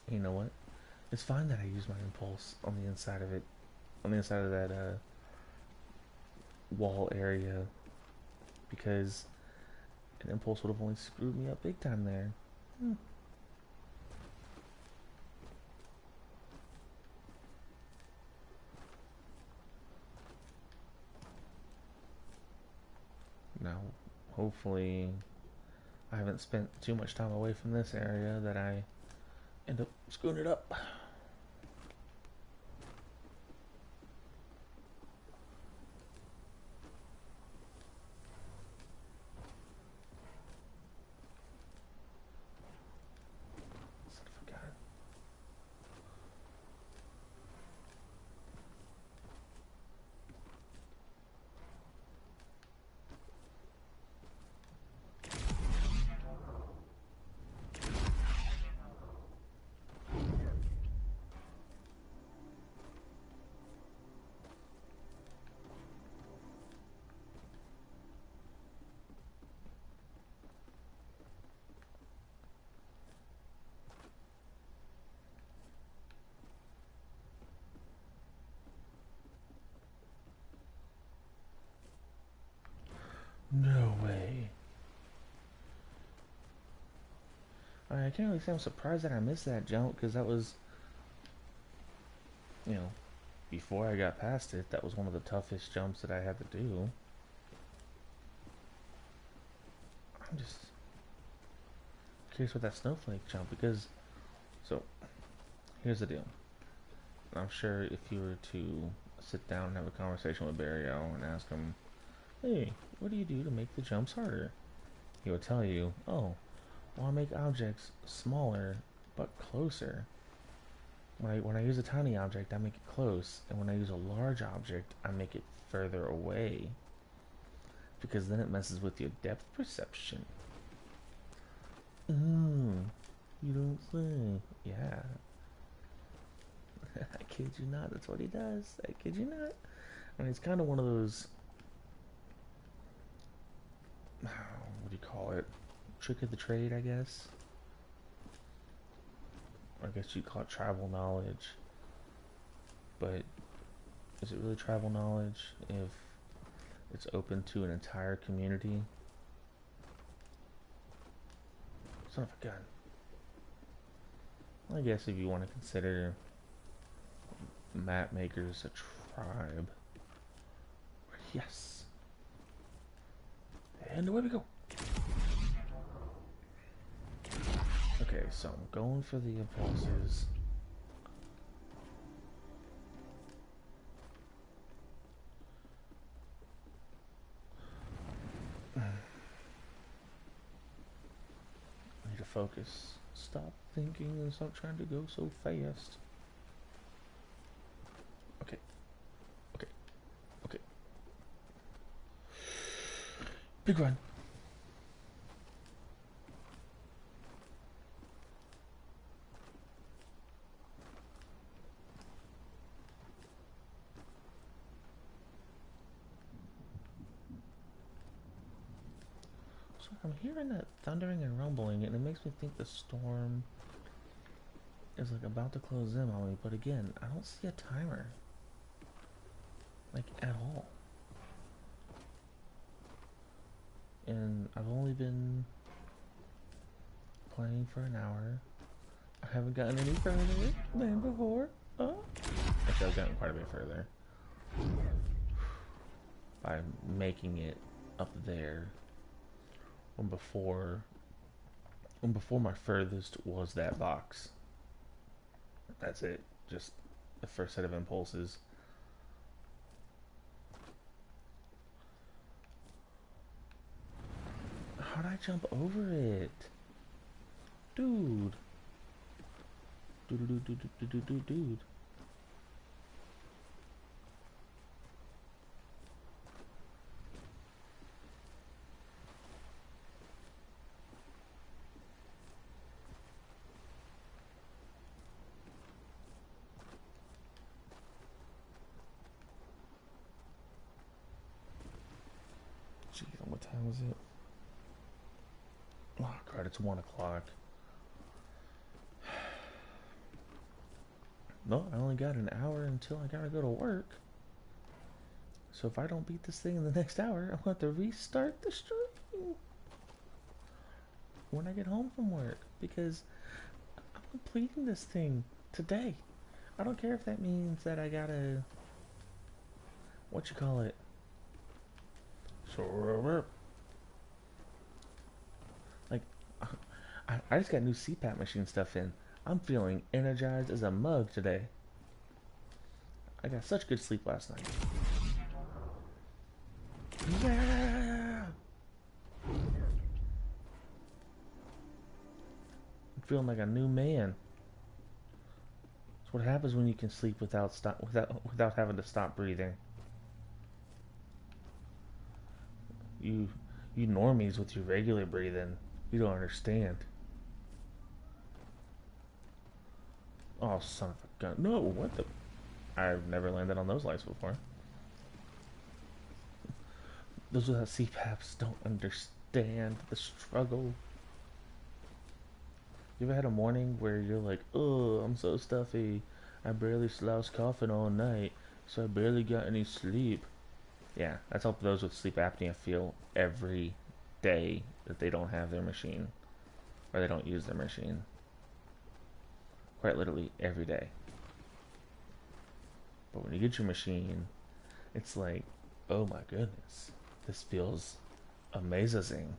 You know what? It's fine that I use my impulse on the inside of it. On the inside of that wall area. Because an impulse would have only screwed me up big time there. Now, hopefully, I haven't spent too much time away from this area that I end up screwing it up. Son of a gun. can't really say I'm surprised that I missed that jump, because that was, you know, before I got past it, that was one of the toughest jumps that I had to do. I'm just curious with that snowflake jump, because, so, here's the deal. I'm sure if you were to sit down and have a conversation with Barrio and ask him, hey, what do you do to make the jumps harder? He would tell you, oh, well, I make objects smaller but closer. When I use a tiny object, I make it close, and when I use a large object, I make it further away. Because then it messes with your depth perception. You don't say. Yeah. I kid you not, that's what he does. I kid you not. I mean, it's kind of one of those, what do you call it? Trick of the trade, I guess. I guess you'd call it tribal knowledge. But is it really tribal knowledge if it's open to an entire community? Son of a gun. I guess if you want to consider map makers a tribe. Yes. And away we go. Okay, so I'm going for the impulses. I need to focus. Stop thinking and stop trying to go so fast. Okay. Okay. Okay. Big run. So I'm hearing that thundering and rumbling, and it makes me think the storm is like about to close in on me, but again, I don't see a timer. Like, at all. And I've only been playing for an hour. I haven't gotten any further than before. Oh. Actually, I've gotten quite a bit further. By making it up there. When before my furthest was that box. That's it. Just the first set of impulses. How'd I jump over it? Dude. Dude. Jeez, what time is it? Oh god, it's 1 o'clock. No, I only got an hour until I gotta go to work. So if I don't beat this thing in the next hour, I'm gonna have to restart the stream when I get home from work, because I'm completing this thing today. I don't care if that means that I gotta, what you call it? So, like, I just got new CPAP machine stuff in. I'm feeling energized as a mug today. I got such good sleep last night. Yeah! I'm feeling like a new man. That's what happens when you can sleep without having to stop breathing. You normies with your regular breathing, you don't understand. Oh, son of a gun. No, what the? I've never landed on those lights before. Those without CPAPs don't understand the struggle. You ever had a morning where you're like, oh, I'm so stuffy. I barely slouched coughing all night, so I barely got any sleep. Yeah, that's how those with sleep apnea feel every day that they don't have their machine. or they don't use their machine. Quite literally every day. But when you get your machine, it's like, oh my goodness, this feels amazing.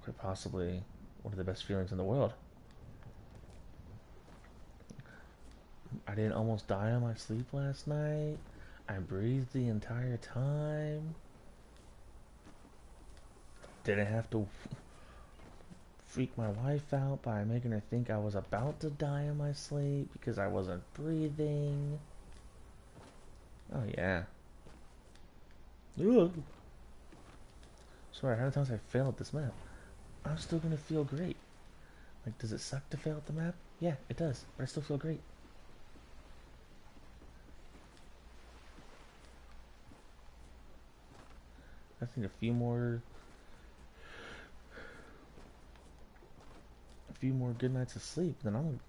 Quite possibly one of the best feelings in the world. I didn't almost die on my sleep last night. I breathed the entire time. Didn't have to freak my wife out by making her think I was about to die in my sleep because I wasn't breathing. Oh yeah. Ugh. Sorry, how many times I failed at this map? I'm still gonna feel great. Like, does it suck to fail at the map? Yeah, it does, but I still feel great. I think a few more good nights of sleep, then I'm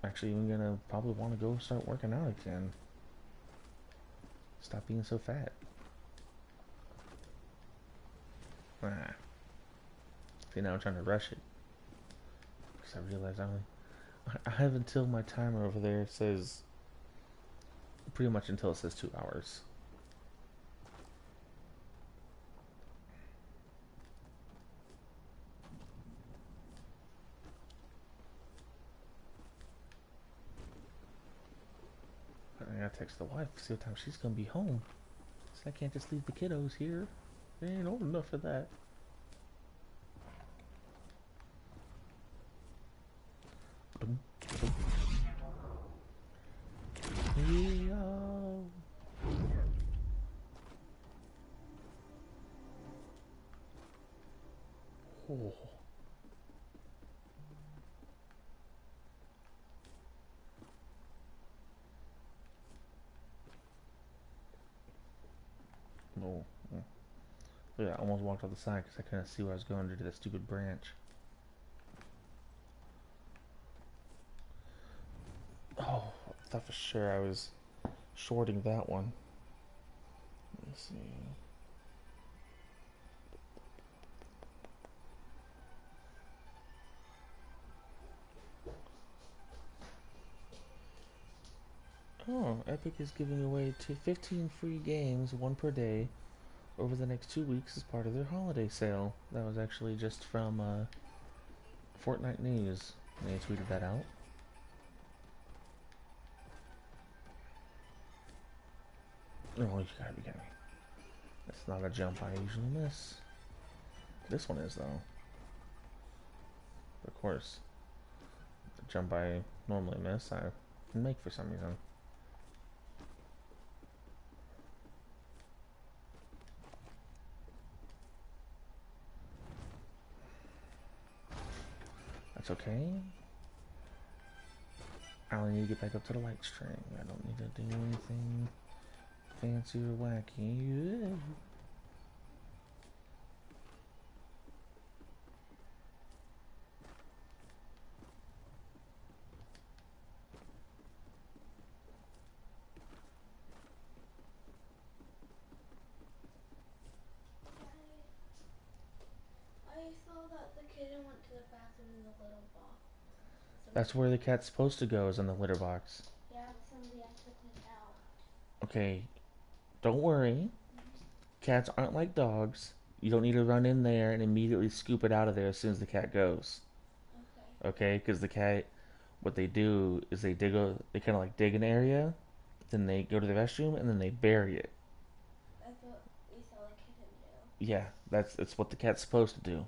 actually even gonna probably want to go start working out again. Stop being so fat. Ah. See, now I'm trying to rush it because I realize I have until my timer over there says pretty much until it says 2 hours. I gotta text the wife, see what time she's gonna be home. So I can't just leave the kiddos here. They ain't old enough for that. Oh. No. Look at that, I almost walked off the side because I couldn't see where I was going due to that stupid branch. Oh, I thought for sure I was shorting that one. Let me see. Oh, Epic is giving away 15 free games, one per day, over the next 2 weeks as part of their holiday sale. That was actually just from Fortnite News. They tweeted that out. Oh, you gotta be kidding me. That's not a jump I usually miss. This one is, though. Of course. The jump I normally miss, I can make for some reason. That's okay. I only need to get back up to the light string. I don't need to do anything fancy or wacky. I saw that the kitten went to the bathroom in the little box. That's where the cat's supposed to go, is in the litter box. Yeah, but somebody else took it out. Okay, don't worry. Cats aren't like dogs. You don't need to run in there and immediately scoop it out of there as soon as the cat goes. Okay. Okay, because the cat, what they do is they they kind of like dig an area, then they go to the restroom and then they bury it. That's what we saw the kitten do. Yeah, that's what the cat's supposed to do.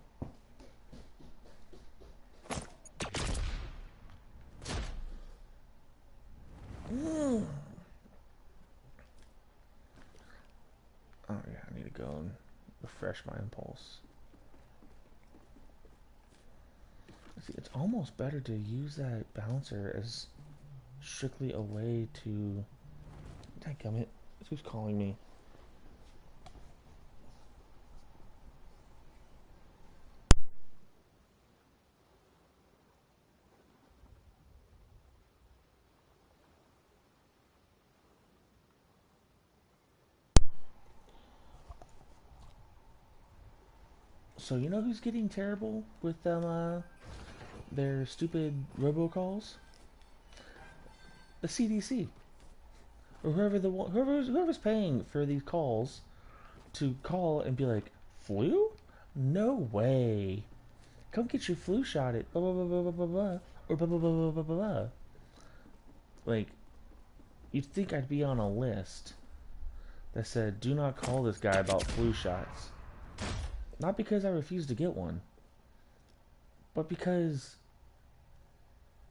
Mm. Oh yeah, I need to go and refresh my impulse. See, it's almost better to use that bouncer as strictly a way to. Dadgummit, who's calling me? So you know who's getting terrible with them their stupid robocalls? The CDC or whoever's paying for these calls to call and be like, flu? No way. Come get your flu shot at blah blah blah blah blah blah blah or blah blah blah blah blah blah. Like, you'd think I'd be on a list that said, do not call this guy about flu shots. Not because I refuse to get one, but because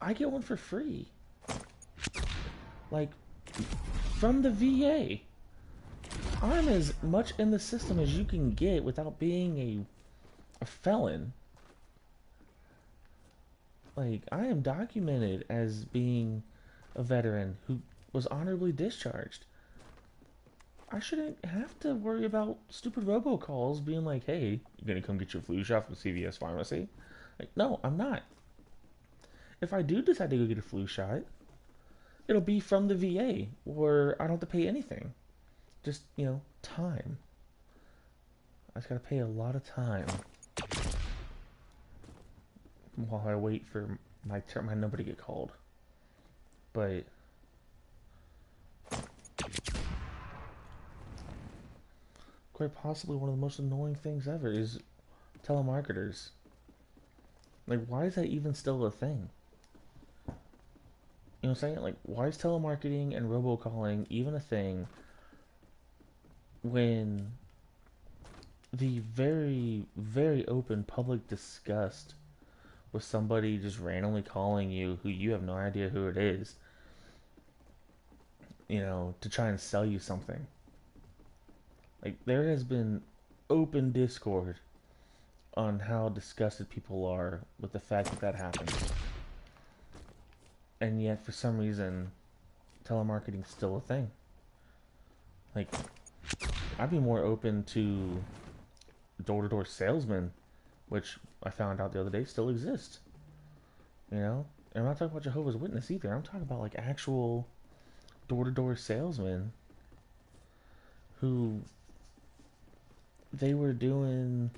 I get one for free. Like, from the VA. I'm as much in the system as you can get without being a felon. Like, I am documented as being a veteran who was honorably discharged. I shouldn't have to worry about stupid robocalls being like, hey, you gonna come get your flu shot from CVS Pharmacy? Like, no, I'm not. If I do decide to go get a flu shot, it'll be from the VA, where I don't have to pay anything. Just, time. I just gotta pay a lot of time while I wait for my number to get called. But quite possibly one of the most annoying things ever is telemarketers. Like, why is that even still a thing? You know what I'm saying? Like, why is telemarketing and robocalling even a thing when the very, very open public disgust with somebody just randomly calling you who you have no idea who it is, to try and sell you something? Like, there has been open discord on how disgusted people are with the fact that that happens. And yet, for some reason, telemarketing's still a thing. Like, I'd be more open to door-to-door salesmen, which I found out the other day still exist. And I'm not talking about Jehovah's Witness either. I'm talking about, like, actual door-to-door salesmen who they were doing.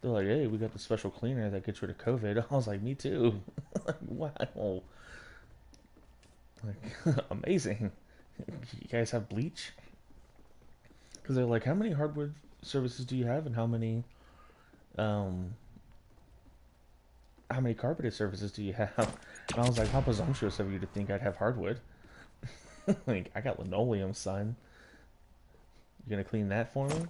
They're like, hey, we got the special cleaner that gets rid of COVID. I was like, me too. Like, wow. Like, amazing. You guys have bleach? Because they're like, how many hardwood services do you have, and um, how many carpeted surfaces do you have? And I was like, how presumptuous of you to think I'd have hardwood. Like, I got linoleum, son. You gonna clean that for me?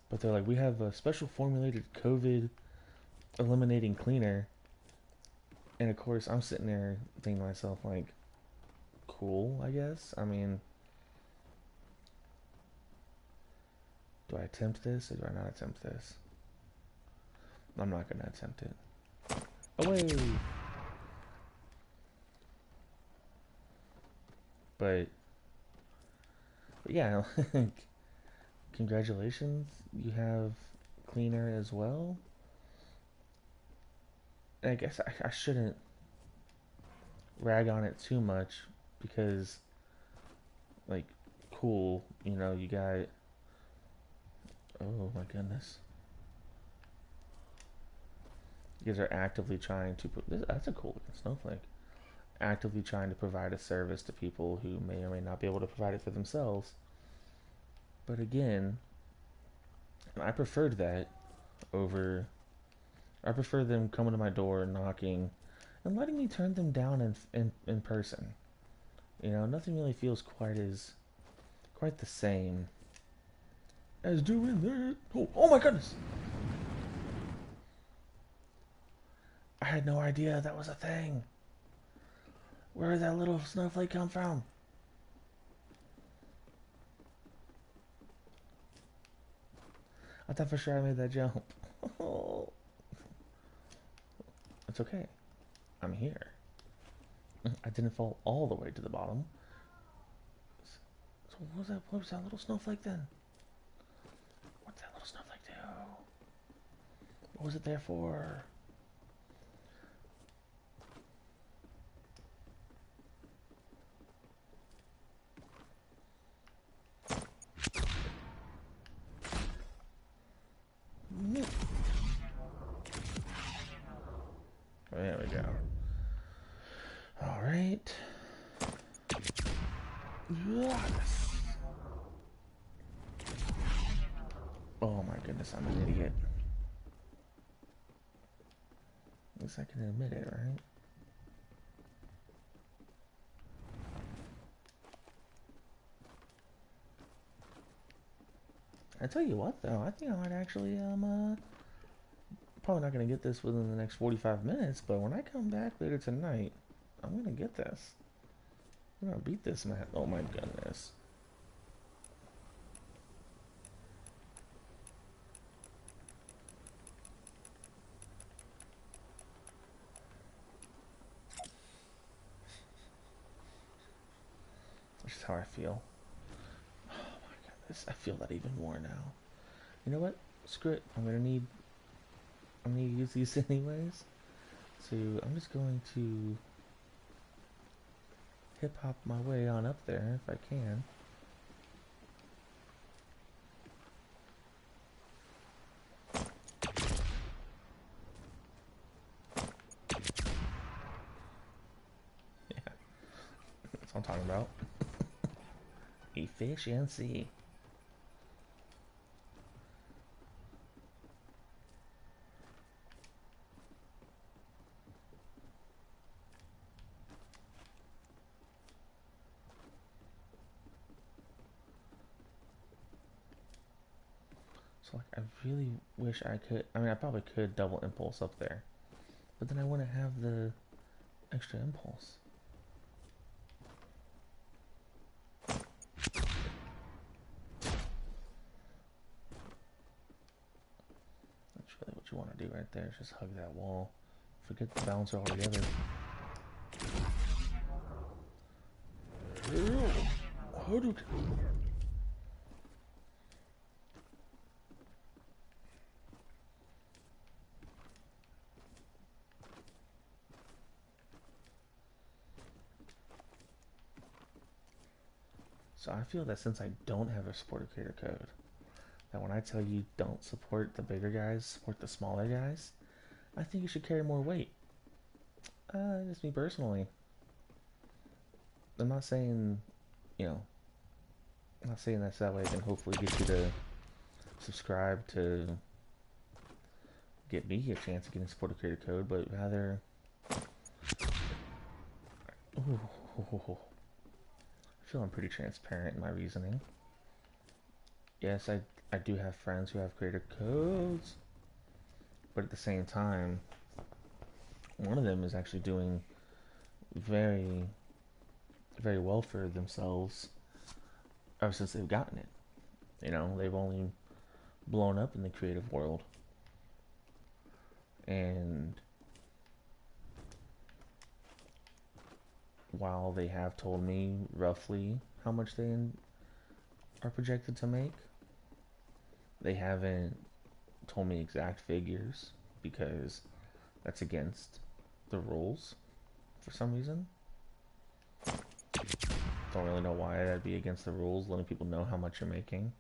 But they're like, we have a special formulated COVID eliminating cleaner. And of course, I'm sitting there thinking to myself, like, cool, I guess. I mean, do I attempt this or do I not attempt this? I'm not gonna attempt it. Away! But yeah, congratulations, you have cleaner as well. And I guess I shouldn't rag on it too much because, like, cool, you got. Oh my goodness. You guys are actively trying to put this. That's a cool looking snowflake. Actively trying to provide a service to people who may or may not be able to provide it for themselves. But again, I preferred that over. I prefer them coming to my door, knocking, and letting me turn them down in person. Nothing really feels quite the same as doing that. Oh my goodness! I had no idea that was a thing. Where did that little snowflake come from? I thought for sure I made that jump. It's okay. I'm here. I didn't fall all the way to the bottom. So what was that little snowflake then? What'd that little snowflake do? What was it there for? Yes. Oh my goodness, I'm an idiot. At least I can admit it, right? I tell you what, though, I think I might actually probably not gonna get this within the next 45 minutes, but when I come back later tonight, I'm gonna get this. I'm gonna beat this man. Oh my goodness. That's just how I feel. Oh my goodness, I feel that even more now. You know what? Screw it. I'm gonna use these anyways. So I'm just going to hip hop my way on up there if I can. Yeah, that's what I'm talking about. Efficiency. So like, I really wish I could. I mean, I probably could double impulse up there, but then I wouldn't have the extra impulse. That's really what you want to do right there. Is just hug that wall. Forget the bouncer altogether. So I feel that since I don't have a supporter creator code, that when I tell you don't support the bigger guys, support the smaller guys, I think you should carry more weight. Just me personally. I'm not saying, you know, I'm not saying that's that way I can hopefully get you to subscribe to get me a chance of getting supporter creator code, but rather, ooh, I feel I'm pretty transparent in my reasoning. Yes, I do have friends who have creator codes, but at the same time, one of them is actually doing very, very well for themselves ever since they've gotten it. You know, they've only blown up in the creative world. And while they have told me roughly how much they are projected to make, they haven't told me exact figures because that's against the rules for some reason. Don't really know why that'd be against the rules, letting people know how much you're making.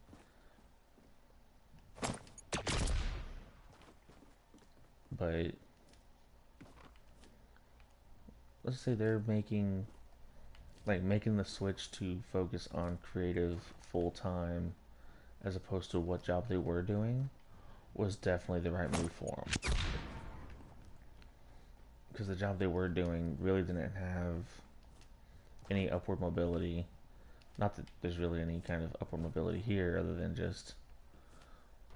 But let's say they're making the switch to focus on creative full time as opposed to what job they were doing was definitely the right move for them. Because the job they were doing really didn't have any upward mobility. Not that there's really any kind of upward mobility here other than just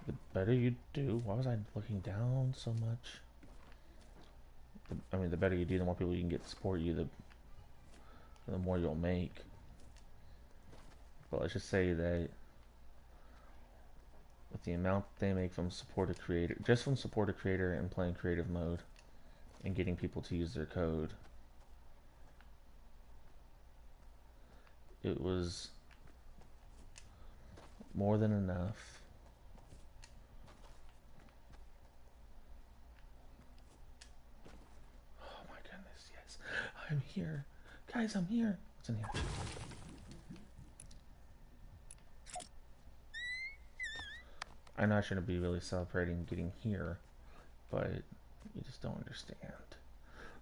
the better you do. Why was I looking down so much? I mean, the better you do, the more people you can get to support you, the more you'll make. But let's just say that with the amount they make from support a creator, just from support a creator and playing creative mode and getting people to use their code, it was more than enough. Oh my goodness, yes. I'm here. Guys, I'm here. What's in here? I know I shouldn't be really celebrating getting here, but you just don't understand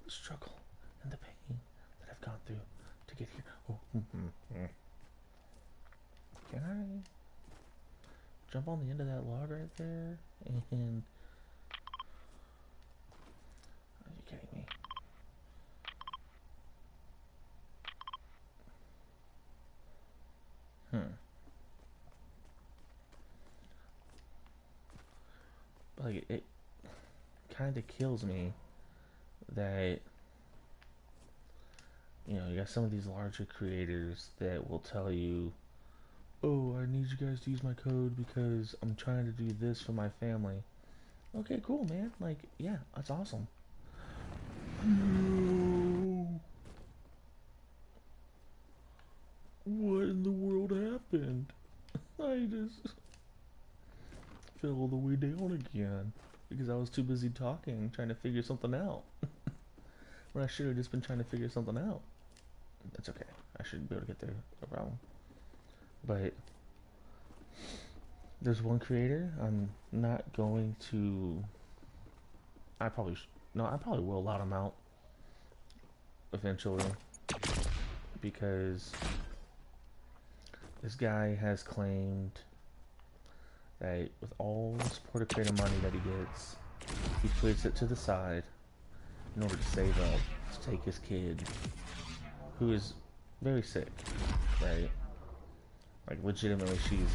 the struggle and the pain that I've gone through to get here. Oh, jump on the end of that log right there? And are you kidding me? Hmm. Like it kind of kills me that you got some of these larger creators that will tell you, "Oh, I need you guys to use my code because I'm trying to do this for my family." Okay, cool, man. Like, yeah, that's awesome. No, what in the world happened? I just fell all the way down again because I was too busy talking, trying to figure something out. When I should have just been trying to figure something out. That's okay. I should be able to get there. No problem. But there's one creator I'm not going to. I probably no. I probably will loud him out eventually because this guy has claimed that with all the supporter creator money that he gets, he puts it to the side in order to save up to take his kid, who is very sick, right? Like legitimately, she's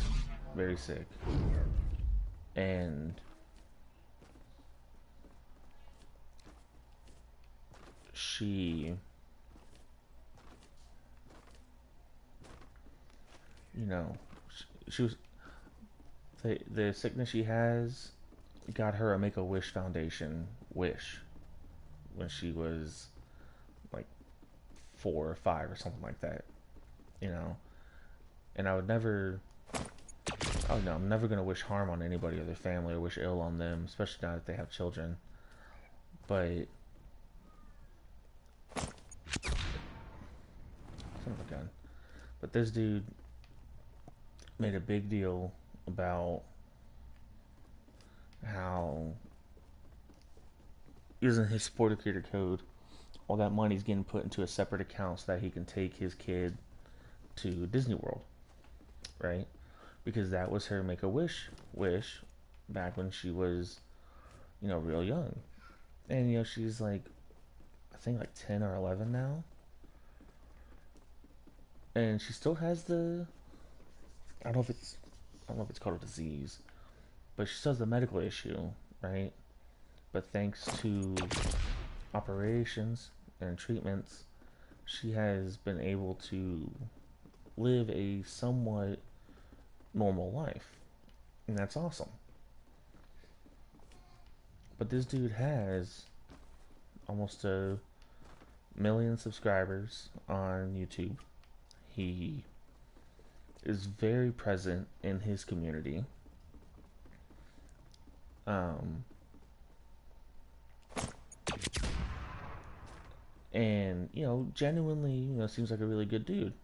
very sick, and she, you know, she was the sickness she has got her a Make a Wish Foundation wish when she was like 4 or 5 or something like that, you know. And I would never, oh no, I'm never gonna wish harm on anybody or their family or wish ill on them, especially now that they have children. But son of a gun. But this dude made a big deal about how using his supporter creator code, all that money's getting put into a separate account so that he can take his kid to Disney World, right? Because that was her Make a Wish back when she was, real young. And she's like, I think like 10 or 11 now, and she still has the, I don't know if it's called a disease, but she still has the medical issue, right? But thanks to operations and treatments, she has been able to live a somewhat normal life, and that's awesome. But this dude has almost a million subscribers on YouTube. He is very present in his community. Um, and genuinely, seems like a really good dude.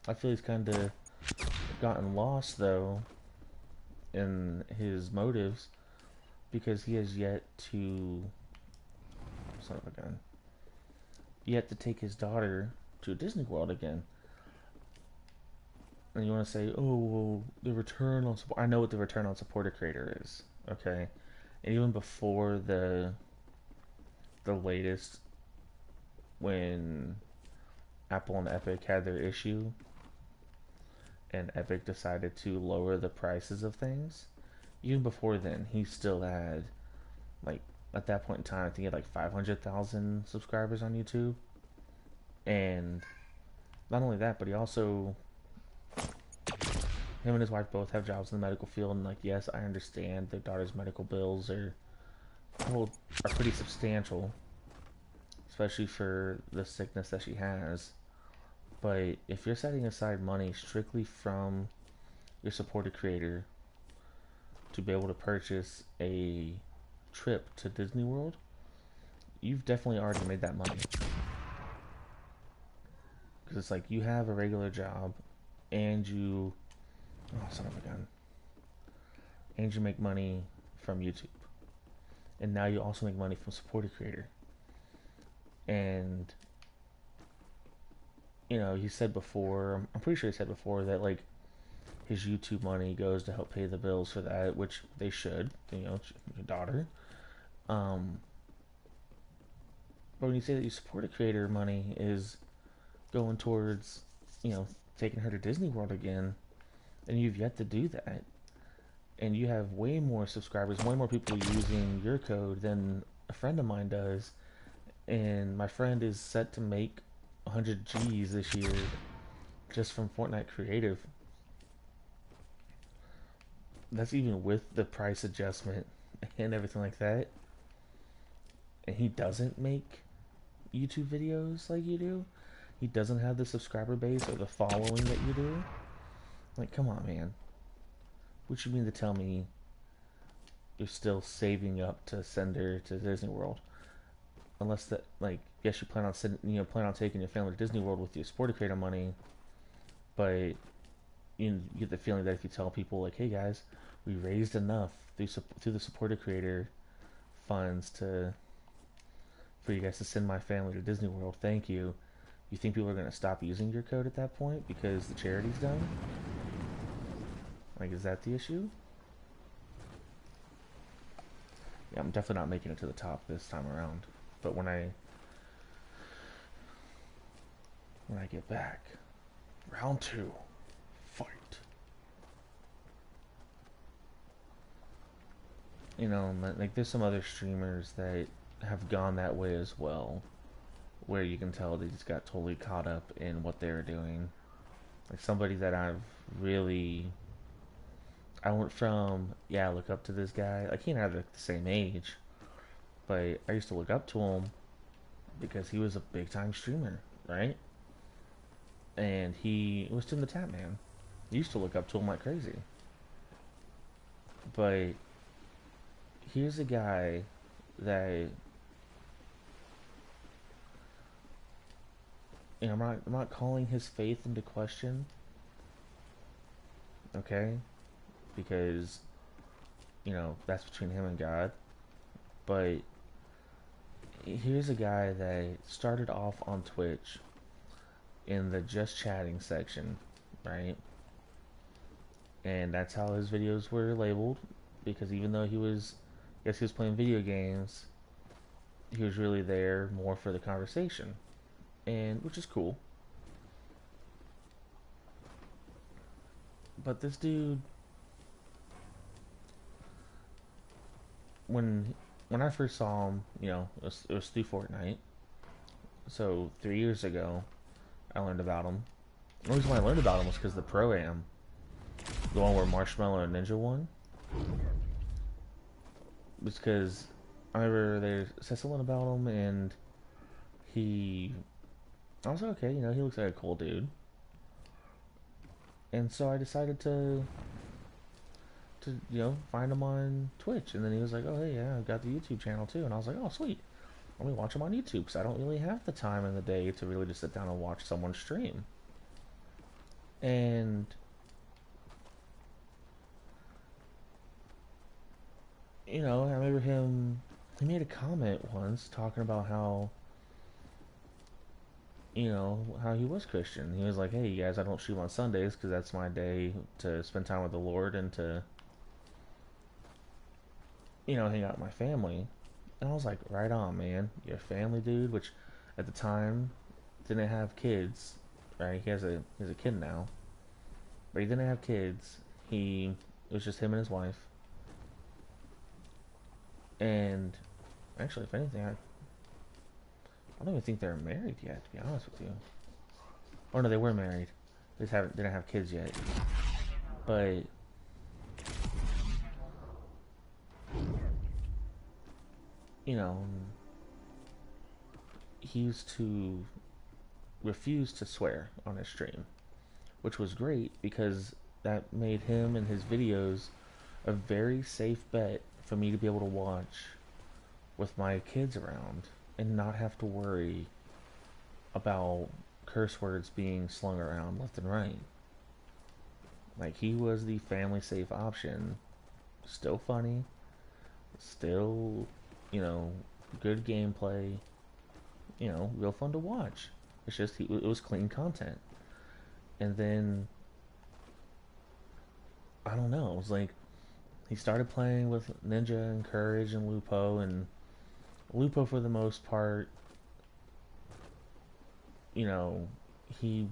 I feel he's kind of gotten lost though in his motives because he has yet to, son of a gun, yet to take his daughter to Disney World again. And you want to say, oh, well, the return on support. I know what the return on supporter creator is, okay? And even before the latest, when Apple and Epic had their issue, and Epic decided to lower the prices of things, even before then, he still had, like, at that point in time, I think he had like 500,000 subscribers on YouTube. And not only that, but he also, him and his wife both have jobs in the medical field. And, like, yes, I understand their daughter's medical bills are pretty substantial, especially for the sickness that she has. But if you're setting aside money strictly from your supported creator to be able to purchase a trip to Disney World, you've definitely already made that money. Because it's like you have a regular job and you, oh, son of a gun, and you make money from YouTube. And now you also make money from supported creator. And, he said before, I'm pretty sure he said before that, like, his YouTube money goes to help pay the bills for that, which they should. You know, your daughter. Um, but when you say that you support a creator, money is going towards, you know, taking her to Disney World again, and you've yet to do that. And you have way more subscribers, way more people using your code than a friend of mine does. And my friend is set to make 100 G's this year just from Fortnite Creative. That's even with the price adjustment and everything like that. And he doesn't make YouTube videos like you do. He doesn't have the subscriber base or the following that you do. Like, come on, man. What you mean to tell me you're still saving up to send her to Disney World? Unless that, like, yes, you plan on plan on taking your family to Disney World with your supporter creator money, but you get the feeling that if you tell people like, hey guys, we raised enough through the supporter creator funds to for you guys to send my family to Disney World, thank you. You think people are going to stop using your code at that point because the charity's done? Like, is that the issue? Yeah, I'm definitely not making it to the top this time around. But when I get back, round two, fight. You know, like there's some other streamers that have gone that way as well, where you can tell they just got totally caught up in what they're doing. Like somebody that I went from, yeah, I look up to this guy. Like he and I are the same age, but I used to look up to him because he was a big time streamer, right? And he was Tim the Tap Man. I used to look up to him like crazy. But here's a guy that I'm not calling his faith into question, okay? Because that's between him and God. But here's a guy that started off on Twitch in the just chatting section, right? And that's how his videos were labeled because even though he was playing video games, he was really there more for the conversation, and which is cool. But this dude, when when I first saw him, it was through Fortnite. So 3 years ago, I learned about him. The reason why I learned about him was because the pro am, the one where Marshmallow and Ninja won, was because I remember they said something about him, and he, I was like, okay, he looks like a cool dude, and so I decided to find him on Twitch, and then he was like, oh hey, yeah, I've got the YouTube channel too, and I was like, oh sweet, let me watch him on YouTube because I don't really have the time in the day to really just sit down and watch someone stream. And I remember he made a comment once talking about how he was Christian. He was like, hey, you guys, I don't stream on Sundays because that's my day to spend time with the Lord and to, hang out with my family. And I was like, right on, man. You're a family dude, which at the time didn't have kids, right? He has a kid now, but he didn't have kids. It was just him and his wife. And actually, if anything, I don't even think they're married yet, to be honest with you. Oh no, they were married. They just haven't didn't have kids yet. But you know, he used to refuse to swear on his stream, which was great because that made him and his videos a very safe bet for me to be able to watch with my kids around and not have to worry about curse words being slung around left and right. Like he was the family safe option. Still funny, still, you know, good gameplay, real fun to watch. It's just it was clean content. And then I don't know. It was like he started playing with Ninja and Courage and Lupo, and Lupo for the most part, you know, he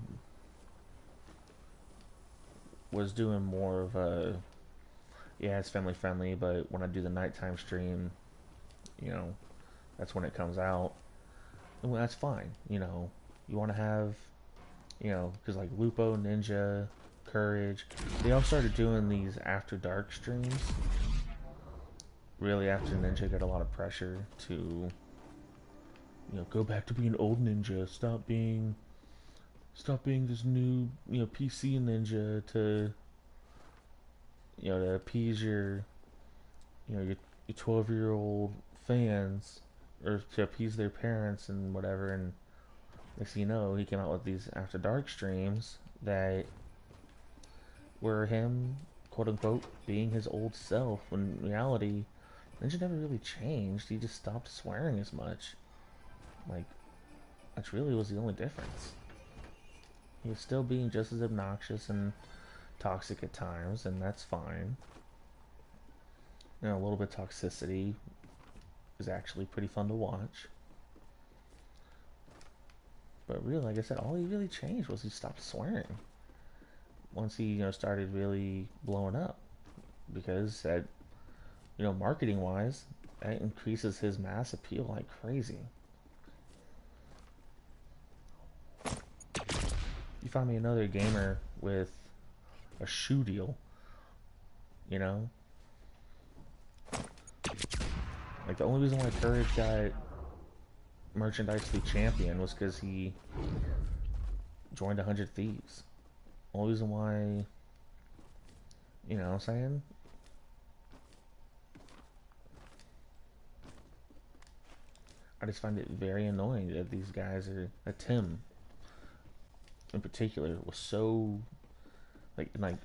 was doing more of a, yeah, it's family friendly, but when I do the nighttime stream, you know, that's when it comes out. And that's fine. You want to have, because like Lupo, Ninja, Courage, they all started doing these after dark streams. Really, after Ninja got a lot of pressure to, go back to being old Ninja, stop being this new, PC Ninja to, to appease your 12-year-old fans, or to appease their parents and whatever. And next thing you know, he came out with these after dark streams that were him, quote unquote, being his old self. When in reality, Ninja never really changed. He just stopped swearing as much. Like, that really was the only difference. He was still being just as obnoxious and toxic at times, and that's fine. A little bit of toxicity is actually pretty fun to watch. But really, like I said, all he really changed was he stopped swearing once he, started really blowing up. Because that, marketing wise, that increases his mass appeal like crazy. You find me another gamer with a shoe deal, you know? Like, the only reason why Courage got merchandise through Champion was because he joined 100 Thieves. Only reason why, you know what I'm saying? I just find it very annoying that these guys are, that Tim in particular was so, like,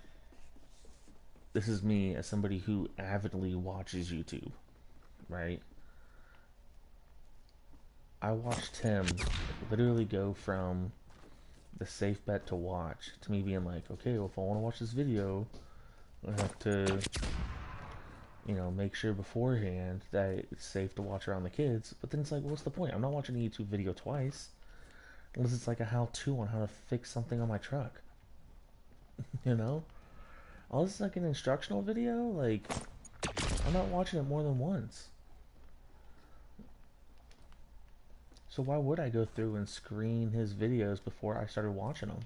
this is me as somebody who avidly watches YouTube, right? I watched him literally go from the safe bet to watch to me being like, okay, well, if I want to watch this video, I have to, make sure beforehand that it's safe to watch around the kids. But then it's like, what's the point? I'm not watching a YouTube video twice unless it's like a how-to on how to fix something on my truck. you know? All this is like an instructional video. Like, I'm not watching it more than once. So why would I go through and screen his videos before I started watching them?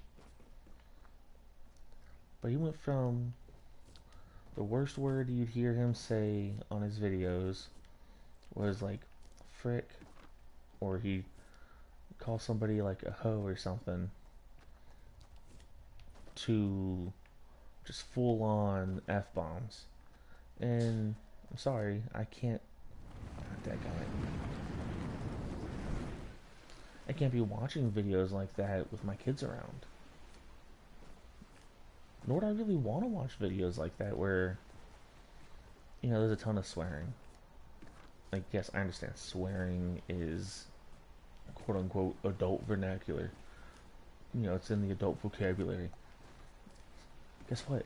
But he went from the worst word you'd hear him say on his videos was like frick, or he'd call somebody like a hoe or something, to just full on F bombs. And I'm sorry, I can't. God, that guy. I can't be watching videos like that with my kids around. Nor do I really want to watch videos like that where, there's a ton of swearing. Like, yes, I understand swearing is quote unquote adult vernacular. It's in the adult vocabulary. Guess what?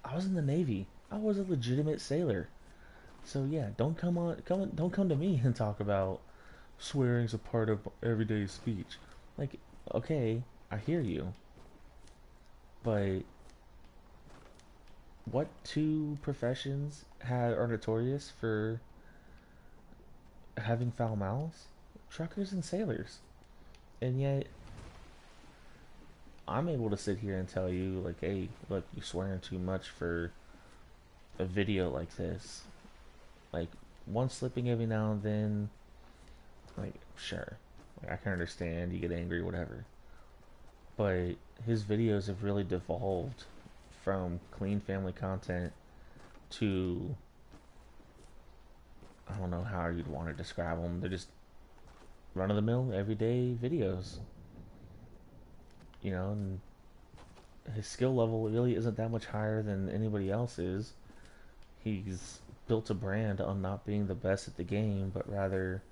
I was in the Navy. I was a legitimate sailor. So yeah, don't come to me and talk about swearing's a part of everyday speech. Like, okay, I hear you. But what two professions are notorious for having foul mouths? Truckers and sailors. And yet, I'm able to sit here and tell you, like, hey, look, you're swearing too much for a video like this. Like, one slipping every now and then, like, sure. Like, I can understand, you get angry, whatever. But his videos have really devolved from clean family content to, I don't know how you'd want to describe them. They're just run of the mill, everyday videos. And his skill level really isn't that much higher than anybody else's. He's built a brand on not being the best at the game, but rather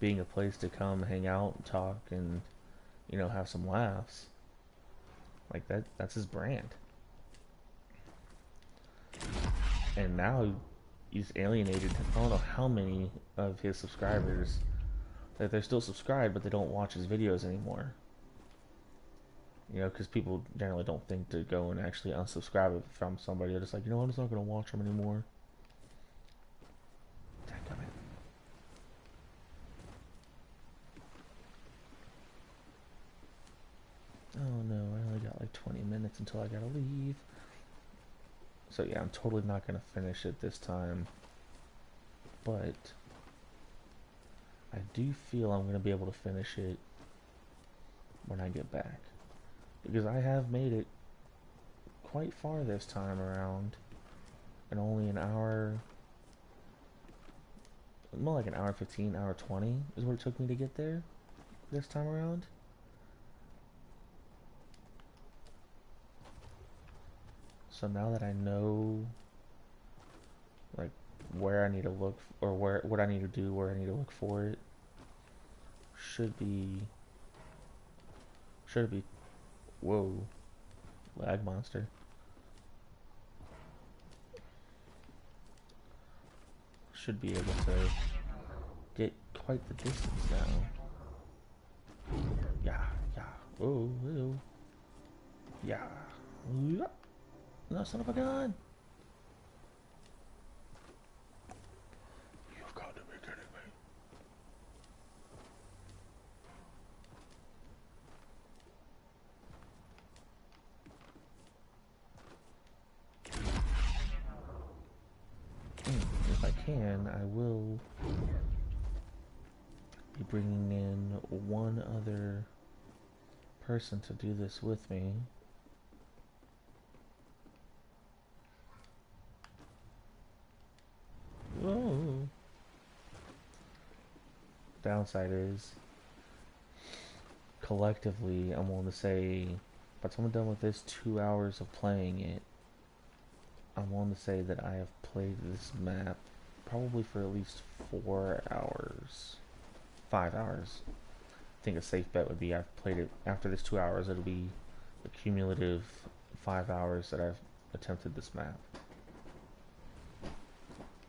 being a place to come hang out and talk and, have some laughs. Like that's his brand. And now he's alienated, I don't know how many of his subscribers that they're still subscribed, but they don't watch his videos anymore. You know, because people generally don't think to go and actually unsubscribe from somebody. They're just like, you know, I'm just not going to watch them anymore. Oh no, I only got like 20 minutes until I gotta leave. So yeah, I'm totally not gonna finish it this time. But I do feel I'm gonna be able to finish it when I get back. Because I have made it quite far this time around. And only an hour, more like an hour 15, hour 20 is what it took me to get there this time around. So now that I know like where I need to look or where what I need to do, where I need to look for it, should be should be whoa, lag monster. Should be able to get quite the distance now. Yeah, yeah. Whoa, whoa. Yeah. No, son of a gun. You've got to be kidding me. If I can, I will be bringing in one other person to do this with me. Whoa. Downside is, collectively, I'm willing to say, by the time I'm done with this 2 hours of playing it, I'm willing to say that I have played this map probably for at least 4 hours. 5 hours. I think a safe bet would be I've played it after this 2 hours, it'll be a cumulative 5 hours that I've attempted this map.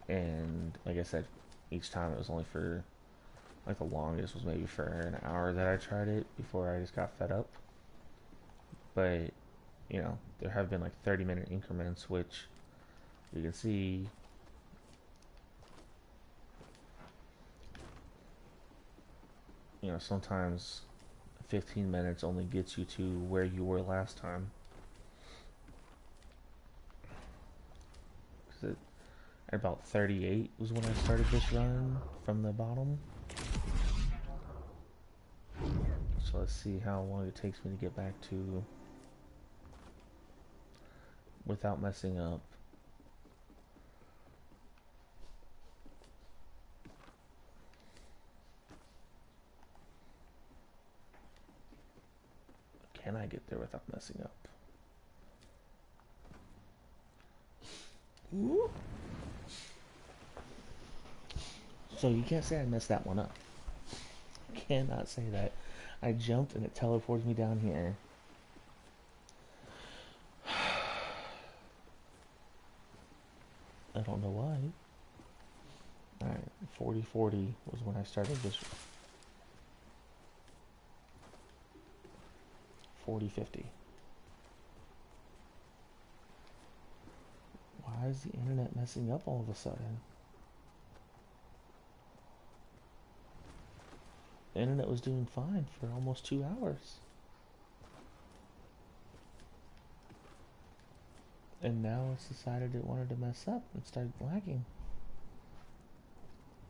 And like I said, each time it was only for, like the longest was maybe for an hour that I tried it before I just got fed up. But, you know, there have been like 30-minute increments, which you can see sometimes 15 minutes only gets you to where you were last time. 'Cause at about 38 was when I started this run from the bottom. So let's see how long it takes me to get back to without messing up. Can I get there without messing up? Ooh. So you can't say I messed that one up. Cannot say that. I jumped and it teleported me down here. I don't know why. Alright, 40-40 was when I started this. 40-50. Why is the internet messing up all of a sudden? The internet was doing fine for almost 2 hours. And now it's decided it wanted to mess up and start lagging.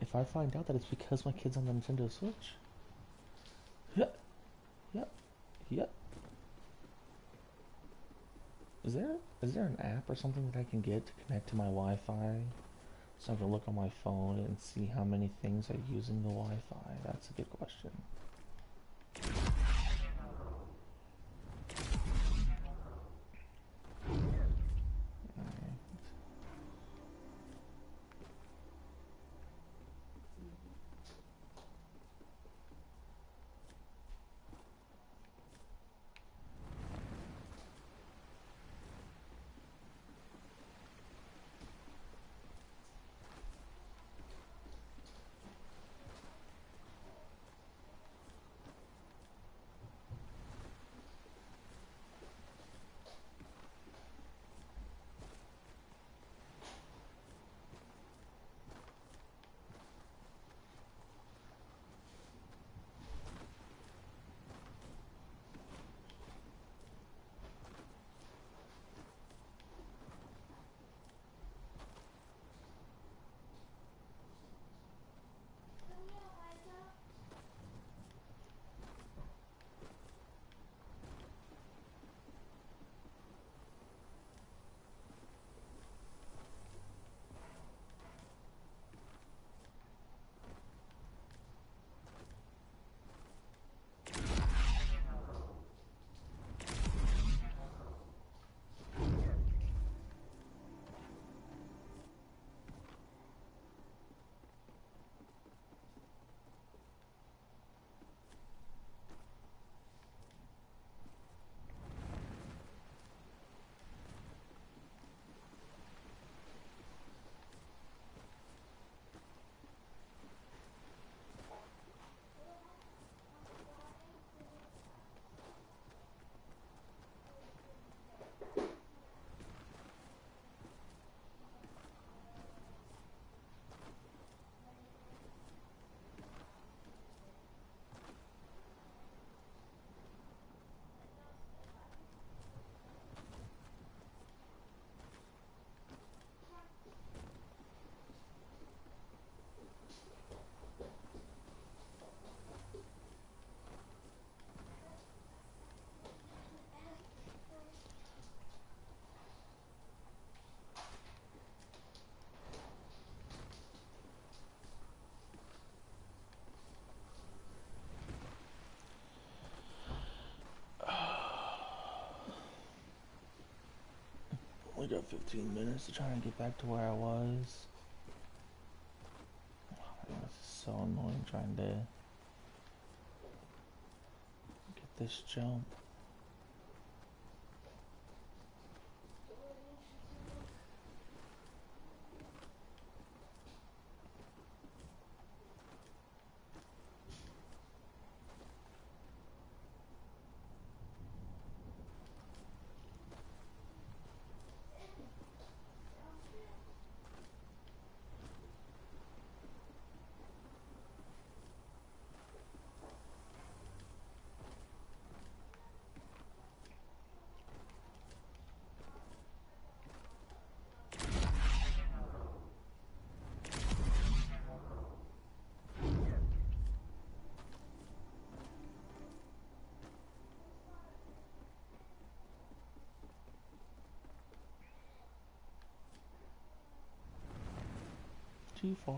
If I find out that it's because my kid's on the Nintendo Switch. Yep. Yep. Yep. Is there an app or something that I can get to connect to my Wi-Fi? So I can look on my phone and see how many things are using the Wi-Fi? That's a good question. I got 15 minutes to try and get back to where I was. Oh, man, this is so annoying trying to get this jump. Too far.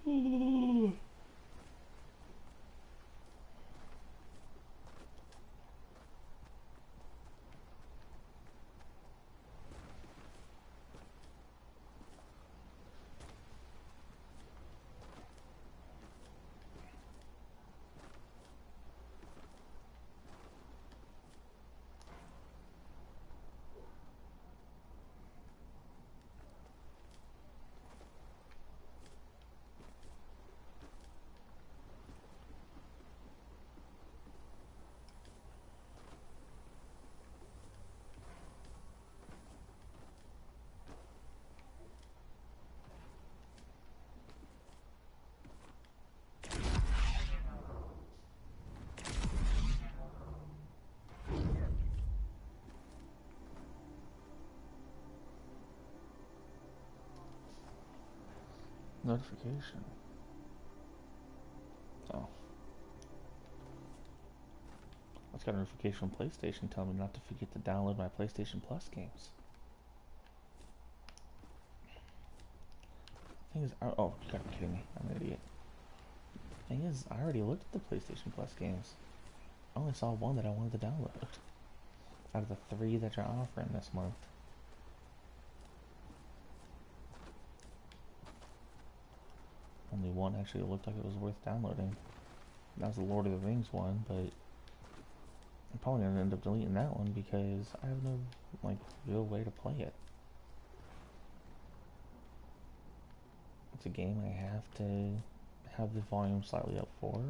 Hmm. Notification. Oh. I got a notification on PlayStation telling me not to forget to download my PlayStation Plus games. thing is, oh, you gotta be kidding me. I'm an idiot. Thing is, I already looked at the PlayStation Plus games. I only saw one that I wanted to download out of the 3 that you're offering this month. Only one actually looked like it was worth downloading. That was the Lord of the Rings one, but I'm probably gonna end up deleting that one because I have no like real way to play it. It's a game I have to have the volume slightly up for.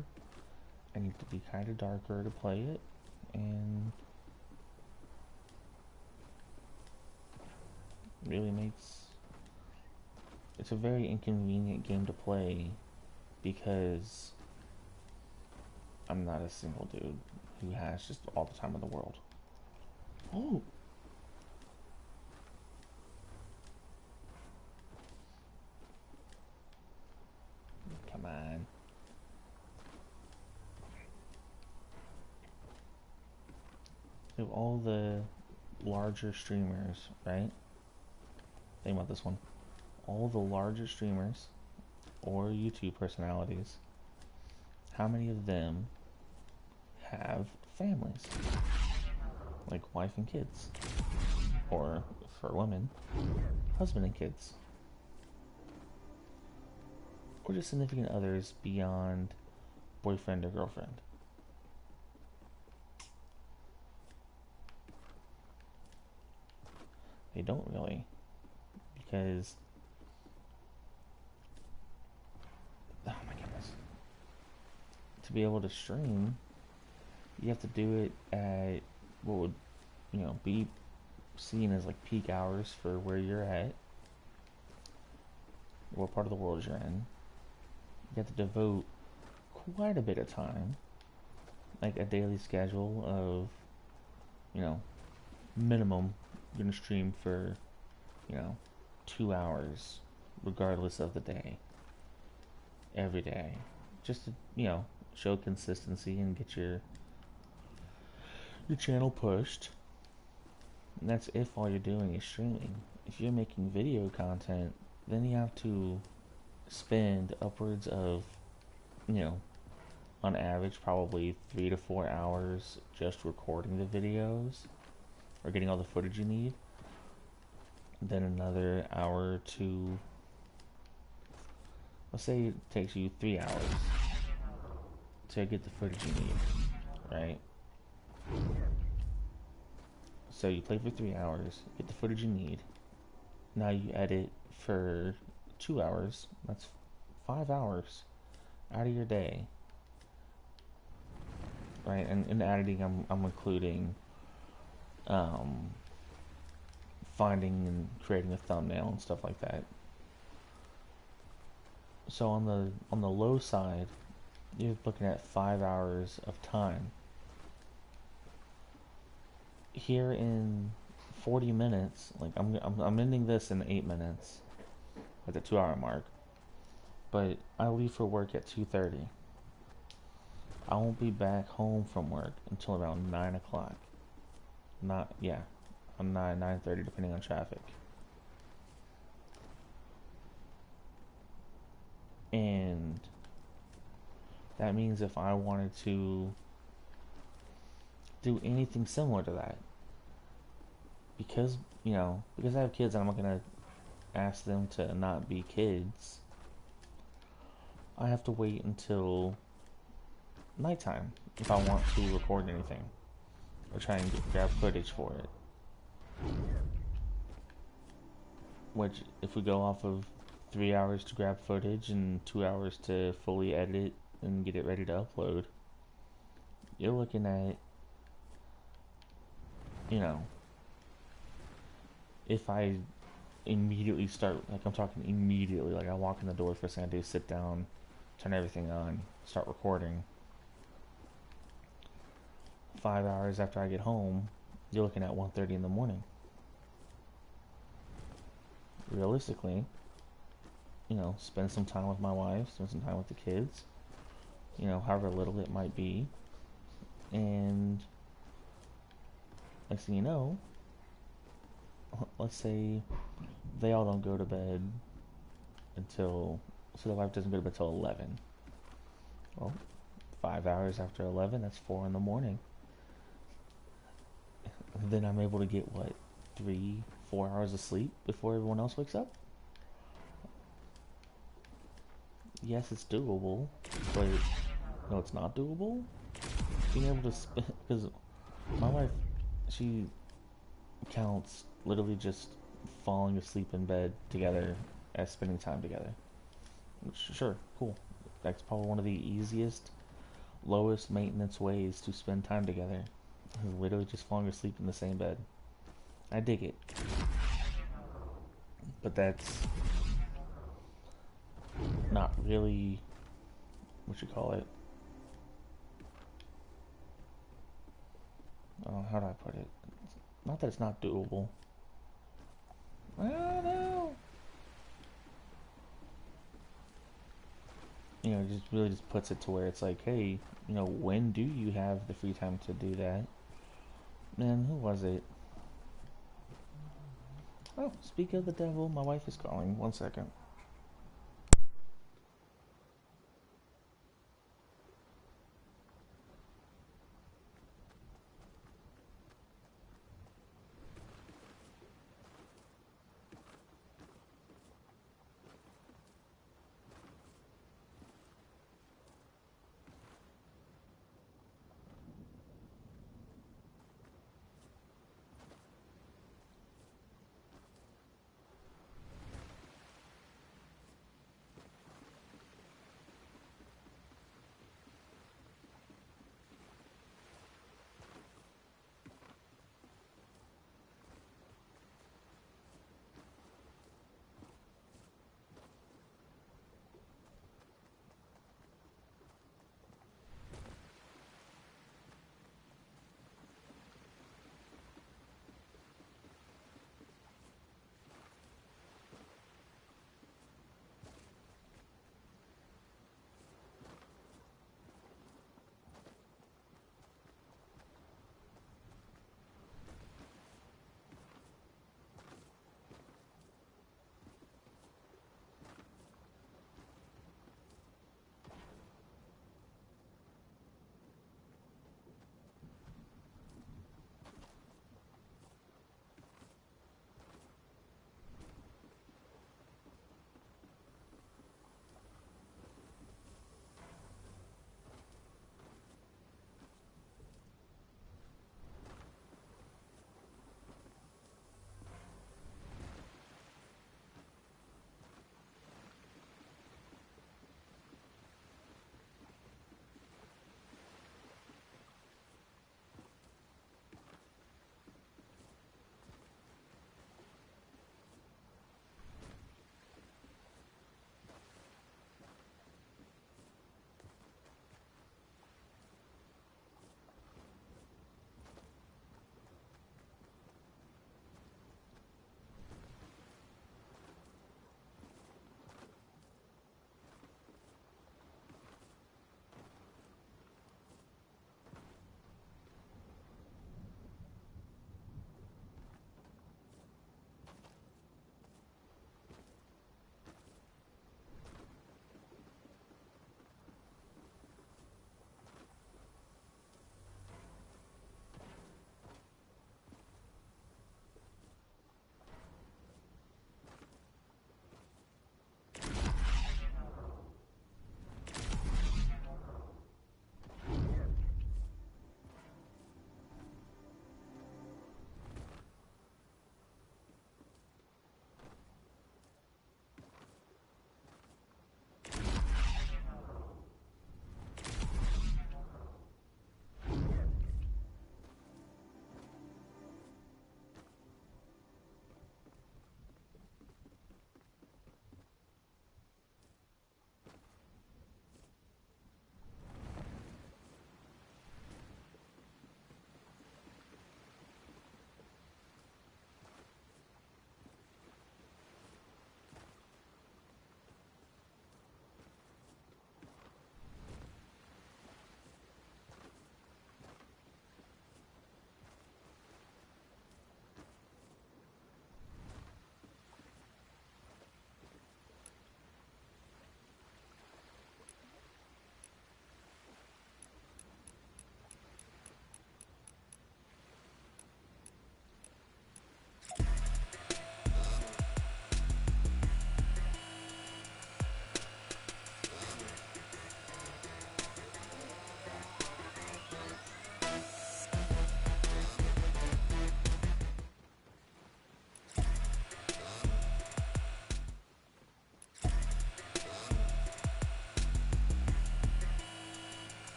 I need to be kind of darker to play it, and really makes it's a very inconvenient game to play because I'm not a single dude who has just all the time in the world. Oh, come on. So all the larger streamers, right? Think about this one. All the larger streamers or YouTube personalities, how many of them have families? Like wife and kids. Or, for women, husband and kids. Or just significant others beyond boyfriend or girlfriend. They don't really. Because, oh my goodness. To be able to stream, you have to do it at what would, be seen as like peak hours for where you're at, what part of the world you're in. You have to devote quite a bit of time, like a daily schedule of, minimum you're gonna stream for, you know, 2 hours, regardless of the day, every day, just to, show consistency and get your channel pushed. And that's if all you're doing is streaming. If you're making video content, then you have to spend upwards of, you know, on average, probably 3 to 4 hours just recording the videos or getting all the footage you need. Then another hour to, let's say it takes you 3 hours to get the footage you need, right? So you play for 3 hours, get the footage you need. Now you edit for 2 hours. That's 5 hours out of your day, right? And in editing, I'm including finding and creating a thumbnail and stuff like that. So on the low side, you're looking at 5 hours of time. Here in 40 minutes, like I'm ending this in 8 minutes at the 2 hour mark, but I leave for work at 2:30. I won't be back home from work until around 9 o'clock. Not yeah, on 9:30 depending on traffic. And that means if I wanted to do anything similar to that, because because I have kids and I'm not gonna ask them to not be kids, I have to wait until nighttime if I want to record anything or try and grab footage for it. Which, if we go off of 3 hours to grab footage and 2 hours to fully edit it and get it ready to upload, you're looking at, if I immediately start, like I'm talking immediately, like I walk in the door, first thing I do is sit down, turn everything on, start recording. 5 hours after I get home, you're looking at 1:30 in the morning. Realistically, spend some time with my wife, spend some time with the kids, however little it might be. And next thing you know, let's say they all don't go to bed until, so the wife doesn't go to bed until 11. Well, 5 hours after 11, that's 4 in the morning. And then I'm able to get what, 3, 4 hours of sleep before everyone else wakes up? Yes, it's doable, but no, it's not doable. Being able to spend, because my wife, she counts literally just falling asleep in bed together as spending time together. Which, sure, cool. That's probably one of the easiest, lowest maintenance ways to spend time together. Is literally just falling asleep in the same bed. I dig it, but that's not really what you call it. How do I put it? Not that it's not doable. I don't know. It just really just puts it to where it's like, hey, when do you have the free time to do that? Man, who was it? Oh, speak of the devil, my wife is calling. 1 second.